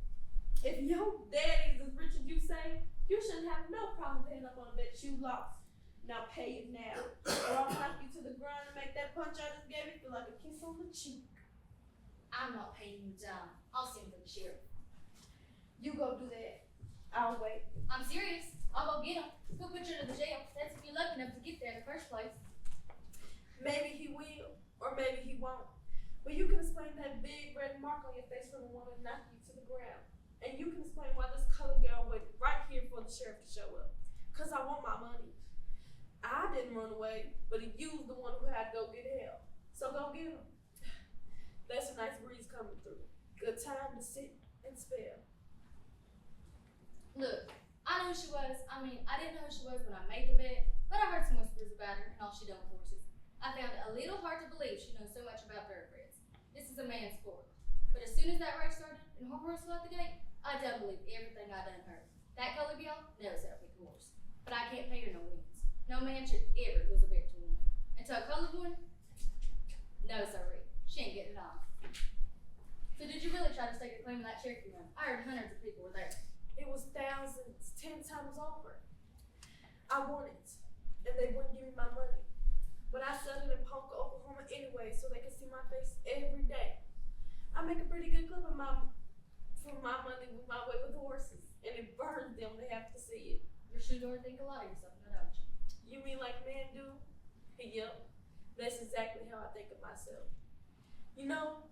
Speaker 12: If your daddy's as rich as you say, you shouldn't have no problem paying up on a bet you lost. Now pay it now, or I'll knock you to the ground and make that punch I just gave you feel like a kiss on the cheek.
Speaker 11: I'm not paying you down. I'll send for the sheriff.
Speaker 12: You go do that. I'll wait.
Speaker 11: I'm serious. I'll go get him. He'll put you to the jail. That's if you're lucky enough to get there in the first place.
Speaker 12: Maybe he will, or maybe he won't. But you can explain that big red mark on your face from the one that knocked you to the ground. And you can explain why this colored girl waited right here for the sheriff to show up. 'Cause I want my money. I didn't run away, but you was the one who had to go get help. So go get him. That's a nice breeze coming through. Good time to sit and spell.
Speaker 11: Look, I know who she was. I mean, I didn't know who she was when I made the bet, but I heard some whispers about her and all she done with horses. I found it a little hard to believe she knows so much about thoroughbreds. This is a man's sport. But as soon as that race started and her horse flew out the gate, I done believed everything I done heard. That colored girl knows how to pick a horse. But I can't pay her no wins. No man should ever lose a bet to a woman. And to a colored woman, no sorry. She ain't getting it on. So did you really try to stake a claim to that Cherokee run? I heard hundreds of people were there.
Speaker 12: It was thousands, 10 times over. I won it, and they wouldn't give me my money. But I settled in Ponca, Oklahoma anyway, so they could see my face every day. I make a pretty good clip of from my money with my way with horses, and it burns them to have to see it.
Speaker 11: You sure don't think a lot of yourself, no, don't you?
Speaker 12: You mean like men do? Yup. That's exactly how I think of myself. You know,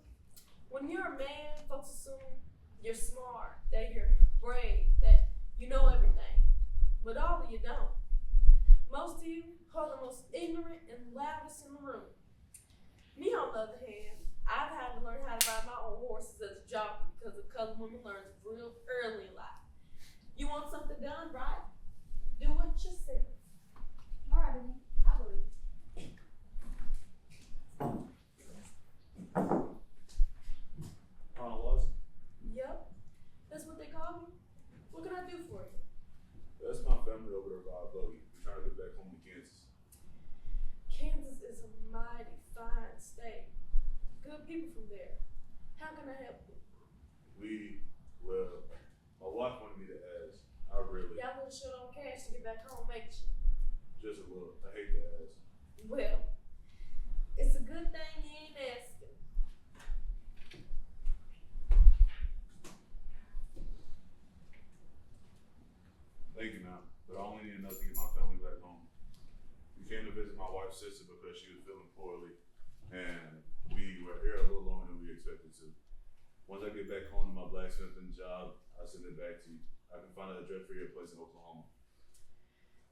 Speaker 12: when you're a man, folks assume you're smart, that you're brave, that you know everything. But all of you don't. Most of you are the most ignorant and loudest in the room. Me, on the other hand, I've had to learn how to ride my own horses as a jockey because the colored woman learns real early in life. You want something done right? Do it yourself.
Speaker 11: All right, Benny. I believe.
Speaker 13: Chronological?
Speaker 12: Yep, that's what they call me. What can I do for you?
Speaker 13: That's my family over there by Bowie. We're trying to get back home to Kansas.
Speaker 12: Kansas is a mighty fine state. Good people from there. How can I help you?
Speaker 13: Well, my wife wanted me to ask. I really,
Speaker 12: Y'all little short on cash to get back home, ain't you?
Speaker 13: just a little, I hate to ask.
Speaker 12: Well, it's a good thing you ain't asking.
Speaker 13: Thank you, ma'am, but I only need enough to get my family back home. We came to visit my wife's sister because she was feeling poorly, and we were here a little longer than we expected to. Once I get back home to my blacksmithing job, I'll send it back to you. I can find an address for your place in Oklahoma.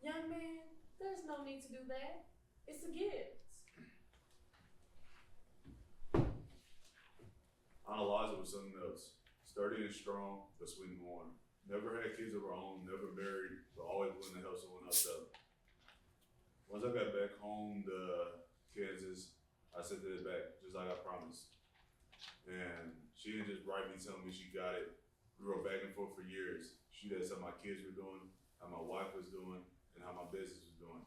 Speaker 12: Young man, there's no need to do that. It's a gift.
Speaker 13: Aunt Eliza was something else. Sturdy and strong, but sweet and warm. Never had kids of her own, never married, but always willing to help someone else out. Once I got back home to Kansas, I sent it back, just like I promised. And she didn't just write me telling me she got it. We wrote back and forth for years. She did how my kids were doing, how my wife was doing, and how my business was doing.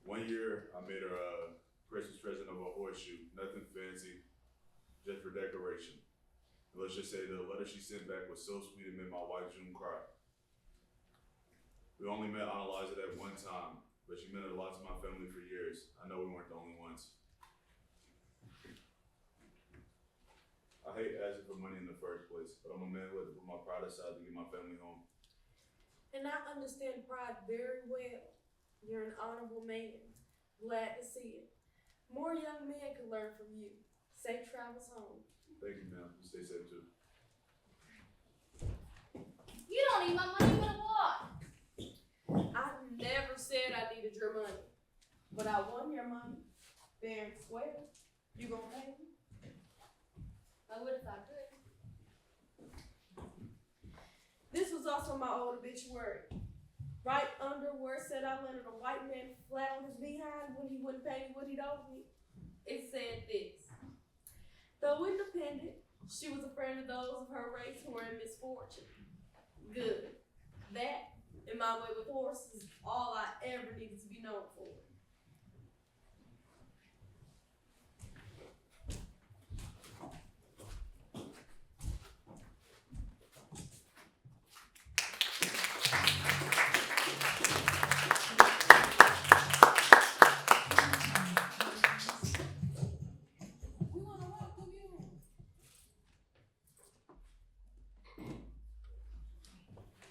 Speaker 13: One year, I made her a Christmas present of a horseshoe, nothing fancy, just for decoration. And let's just say the letter she sent back was so sweet it made my wife June cry. We only met Aunt Eliza that one time, but she meant a lot to my family for years. I know we weren't the only ones. I hate asking for money in the first place, but I'm a man who had to put my pride aside to get my family home.
Speaker 12: And I understand pride very well. You're an honorable man. Glad to see it. More young men can learn from you. Safe travels home.
Speaker 13: Thank you, ma'am. You stay safe too.
Speaker 11: You don't need my money but what?
Speaker 12: I never said I needed your money, but I won your money. Fair and square. You gonna pay me?
Speaker 11: I would if I could.
Speaker 12: This was also my old obituary. Right under where it said I landed a white man flat on his behind when he wouldn't pay me what he'd owed me, it said this. Though independent, she was a friend of those of her race who were in misfortune. Good. That, and my way with horses, is all I ever needed to be known for.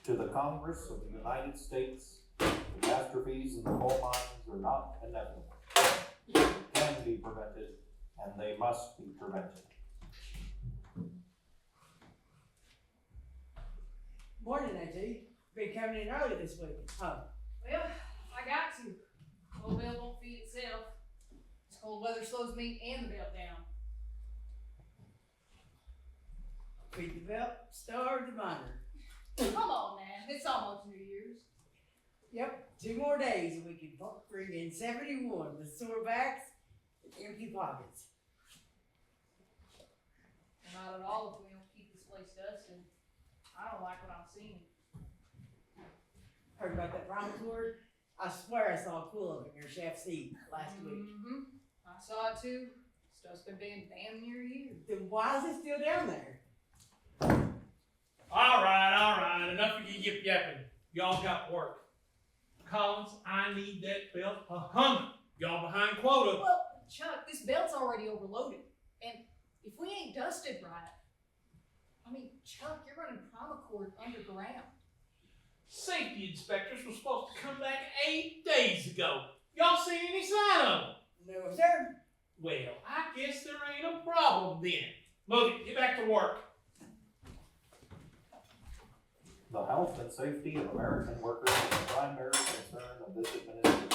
Speaker 14: To the Congress of the United States, catastrophes in the coal mines are not inevitable. They can be prevented, and they must be prevented.
Speaker 15: Morning, AT. Been coming in early this week, huh?
Speaker 16: Well, I got to. Cold belt won't feed itself. This cold weather slows me and the belt down.
Speaker 15: Feed the belt, starve the miner.
Speaker 16: Come on, man. It's almost New Year's.
Speaker 15: Yep, 2 more days and we can fuck free in 71 with sore backs and empty pockets.
Speaker 16: Not at all if we don't keep this place dusted. I don't like what I'm seeing.
Speaker 15: Heard about that promontory? I swear I saw a pool of it near Shaft Seat last week.
Speaker 16: Mm-hmm. I saw it too. Stuff's been being damn near a year.
Speaker 15: Then why is it still down there?
Speaker 17: All right, enough of you yip-yapping. Y'all got work. Collins, I need that belt humming. Y'all behind quota.
Speaker 16: Well, Chuck, this belt's already overloaded. And if we ain't dusted right, I mean, Chuck, you're running primacord underground.
Speaker 17: safety inspectors were supposed to come back 8 days ago. Y'all see any sign of them?
Speaker 15: No, sir.
Speaker 17: Well, I guess there ain't a problem then. Move it, get back to work.
Speaker 14: The health and safety of American workers is the primary concern of this administration.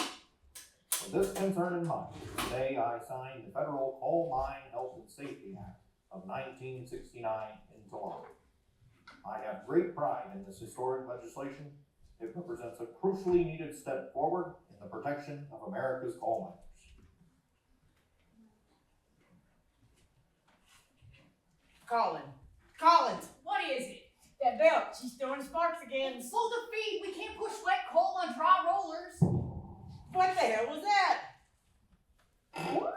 Speaker 14: With this concern in mind, today I signed the Federal Coal Mine Health and Safety Act of 1969 into law. I have great pride in this historic legislation. It represents a crucially needed step forward in the protection of America's coal miners.
Speaker 15: Collins,
Speaker 11: What is it?
Speaker 15: that belt, she's throwing sparks again.
Speaker 11: It's full of feed. We can't push wet coal on dry rollers.
Speaker 15: What the hell was that?
Speaker 11: Hello?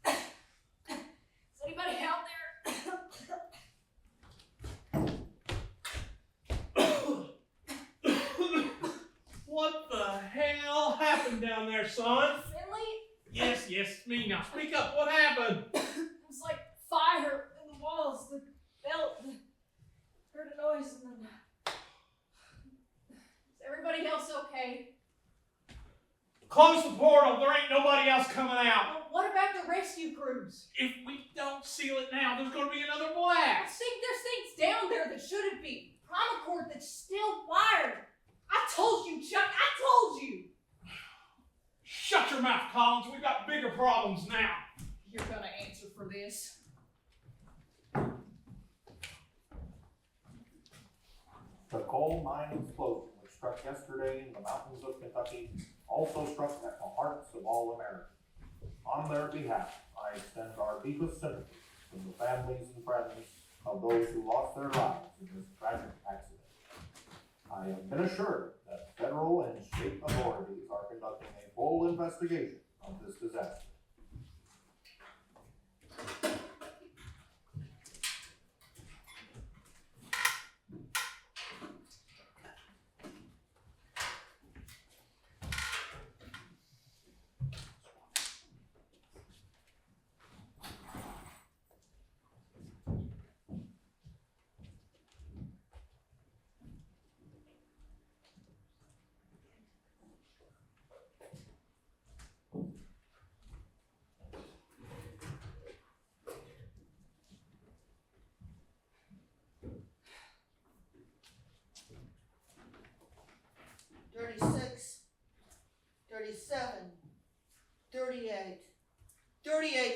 Speaker 11: Is anybody out there?
Speaker 17: What the hell happened down there, son?
Speaker 11: Finley?
Speaker 17: Yes, it's me now. Speak up, what happened?
Speaker 11: It was like fire in the walls. The belt. Heard a noise and then. Is everybody else okay?
Speaker 17: Close the portal, there ain't nobody else coming out.
Speaker 11: Well, what about the rescue crews?
Speaker 17: If we don't seal it now, there's gonna be another
Speaker 11: I
Speaker 17: blast.
Speaker 11: think there's things down there that shouldn't be. Primacord that's still wired. I told you, Chuck. I told you.
Speaker 17: Shut your mouth, Collins. We've got bigger problems now.
Speaker 11: You're gonna answer for this.
Speaker 14: The coal mine explosion, which struck yesterday in the mountains of Kentucky, also struck at the hearts of all Americans. On their behalf, I extend our deepest sympathy to the families and friends of those who lost their lives in this tragic accident. I have been assured that federal and state authorities are conducting a full investigation of this disaster.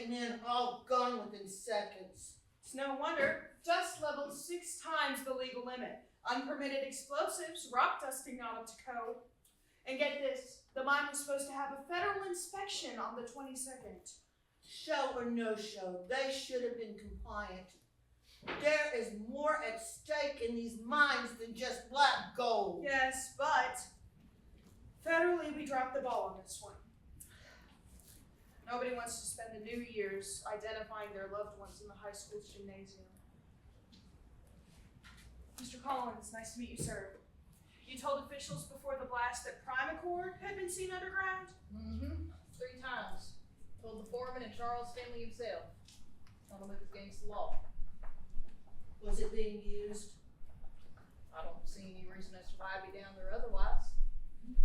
Speaker 9: Men all gone within seconds.
Speaker 2: It's no wonder. Dust leveled 6 times the legal limit. Unpermitted explosives, rock dusting not up to code. And get this, the mine was supposed to have a federal inspection on the 22nd.
Speaker 9: Show or no show, they should have been compliant. There is more at stake in these mines than just black gold.
Speaker 2: Yes, but federally we dropped the ball on this one. Nobody wants to spend the New Year's identifying their loved ones in the high school's gymnasium. Mr. Collins, nice to meet you, sir. You told officials before the blast that Primacord had been seen underground?
Speaker 16: Mm-hmm. 3 times. Told the foreman and Charles Finley himself. Told him it was against the law.
Speaker 9: Was it being used?
Speaker 16: I don't see any reason as to why I'd be down there otherwise.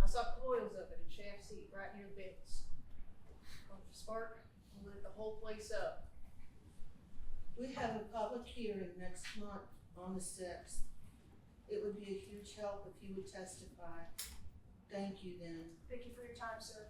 Speaker 16: I saw coils of it in shaft seat right near the beds. Spark lit the whole place up.
Speaker 9: We have a public hearing next month on the 6th. It would be a huge help if you would testify. Thank you then.
Speaker 2: Thank you for your time, sir.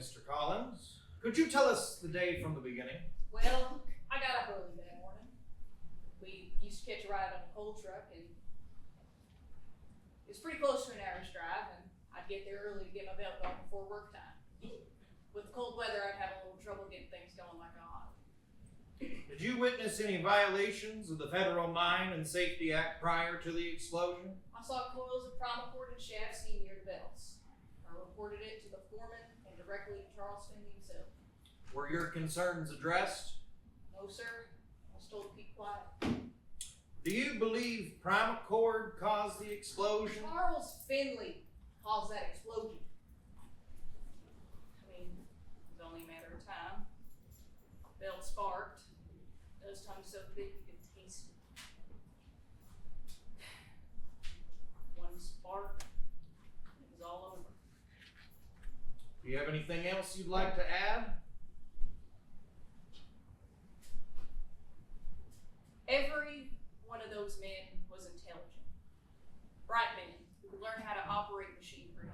Speaker 18: Mr. Collins. Could you tell us the day from the beginning?
Speaker 16: Well, I got up early that morning. We used to catch a ride on a coal truck, and it was pretty close to an hour's drive, and I'd get there early to get my belt on before work time. With the cold weather, I'd have a little trouble getting things going like I ought.
Speaker 18: Did you witness any violations of the Federal Mine and Safety Act prior to the explosion?
Speaker 16: I saw coils of primacord and shaft steam near the belts. I reported it to the foreman and directly to Charleston himself.
Speaker 18: Were your concerns addressed?
Speaker 16: No, sir. I was told to keep quiet.
Speaker 18: Do you believe primacord caused the explosion?
Speaker 16: Charles Finley caused that explosion. I mean, it was only a matter of time. Belt sparked. Those tongues so thick you could taste it. One spark, it was all over.
Speaker 18: Do you have anything else you'd like to add?
Speaker 16: Every one of those men was intelligent. Bright men who could learn how to operate machinery.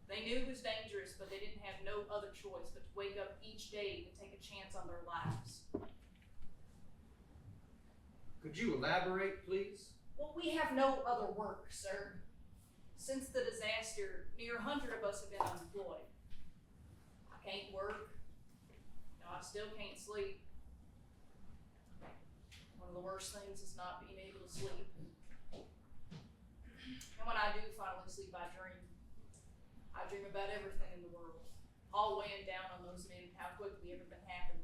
Speaker 16: They knew it was dangerous, but they didn't have no other choice but to wake up each day and take a chance on their lives.
Speaker 18: Could you elaborate, please?
Speaker 16: Well, we have no other work, sir. Since the disaster, near 100 of us have been unemployed. I can't work. No, I still can't sleep. One of the worst things is not being able to sleep. And when I do finally sleep, I dream. I dream about everything in the world, all weighing down on those men, how quickly everything happened.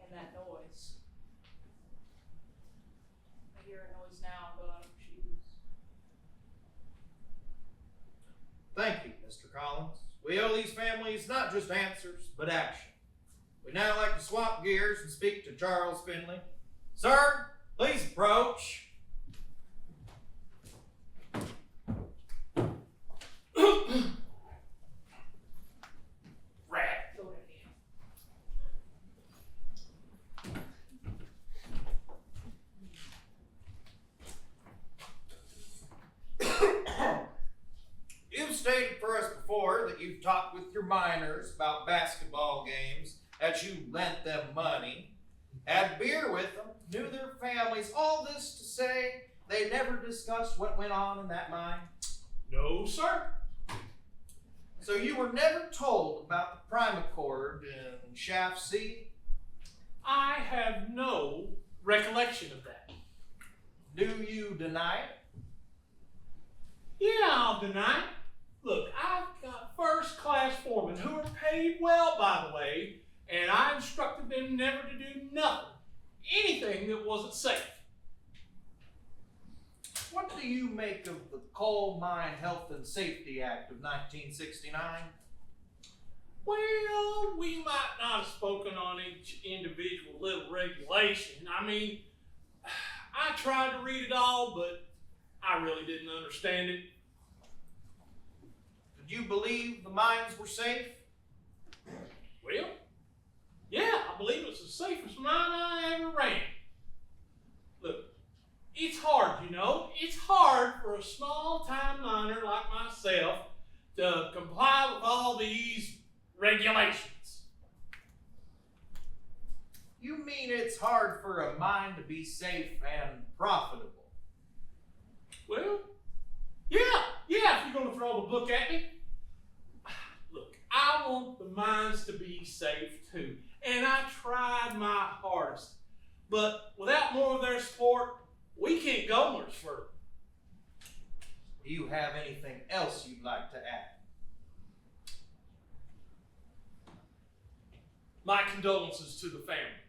Speaker 16: And that noise. I hear a noise now, but I don't choose.
Speaker 18: Thank you, Mr. Collins. We owe these families not just answers, but action. We'd now like to swap gears and speak to Charles Finley. Sir, please approach.
Speaker 17: Rat.
Speaker 16: Go ahead, Ian.
Speaker 18: You've stated for us before that you've talked with your miners about basketball games, that you lent them money, had beer with them, knew their families, all this to say they never discussed what went on in that mine?
Speaker 17: No, sir.
Speaker 18: So you were never told about the primacord in Shaft C?
Speaker 17: I have no recollection of that.
Speaker 18: Do you deny it?
Speaker 17: Yeah, I'll deny it. Look, I've got first-class foremen who are paid well, by the way, and I instructed them never to do nothing, anything that wasn't safe.
Speaker 18: What do you make of the Coal Mine Health and Safety Act of 1969?
Speaker 17: Well, we might not have spoken on each individual little regulation. I mean, I tried to read it all, but I really didn't understand it.
Speaker 18: Did you believe the mines were safe?
Speaker 17: Well, yeah, I believe it's the safest mine I ever ran. Look, it's hard, you know. It's hard for a small-time miner like myself to comply with all these regulations.
Speaker 18: You mean it's hard for a mine to be safe and profitable?
Speaker 17: Well, yeah, if you're going to throw the book at me. Look, I want the mines to be safe too, and I tried my hardest. But without more of their support, we can't go much further.
Speaker 18: Do you have anything else you'd like to add?
Speaker 17: My condolences to the families.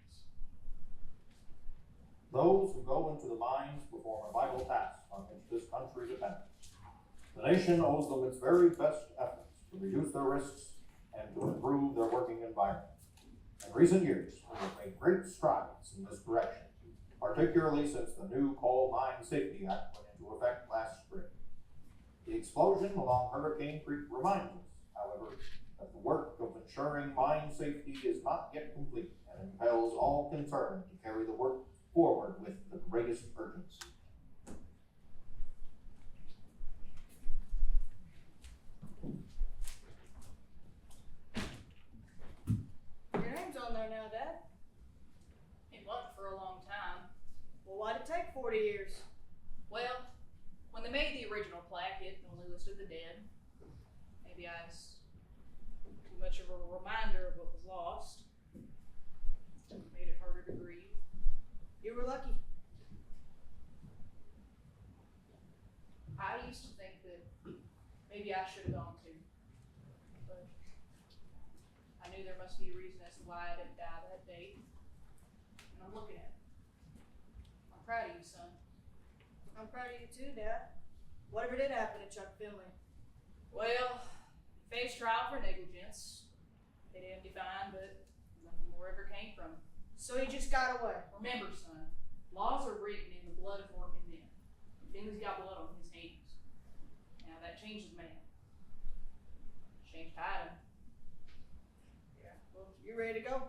Speaker 14: Those who go into the mines perform a vital task on which this country depends. The nation owes them its very best efforts to reduce their risks and to improve their working environment. In recent years, we have made great strides in this direction, particularly since the new Coal Mine Safety Act went into effect last spring. The explosion along Hurricane Creek reminds us, however, that the work of ensuring mine safety is not yet complete and impels all concerned to carry the work forward with the greatest urgency.
Speaker 11: 40 years.
Speaker 16: Well, when they made the original plaque, it only listed the dead. Maybe I was too much of a reminder of what was lost. Made it harder to grieve.
Speaker 11: You were lucky.
Speaker 16: I used to think that maybe I should have gone too. But I knew there must be a reason as to why I didn't die that day. And I'm looking at it. I'm proud of you, son.
Speaker 11: I'm proud of you too, Dad. Whatever did happen to Chuck Finley?
Speaker 16: Well, faced trial for negligence. They didn't define, but nothing more ever came from it.
Speaker 11: So he just got away.
Speaker 16: Remember, son, laws are written in the blood of working men. Finley's got blood on his hands. Now that changes man. Changed Ida.
Speaker 11: Yeah. Well, you ready to go?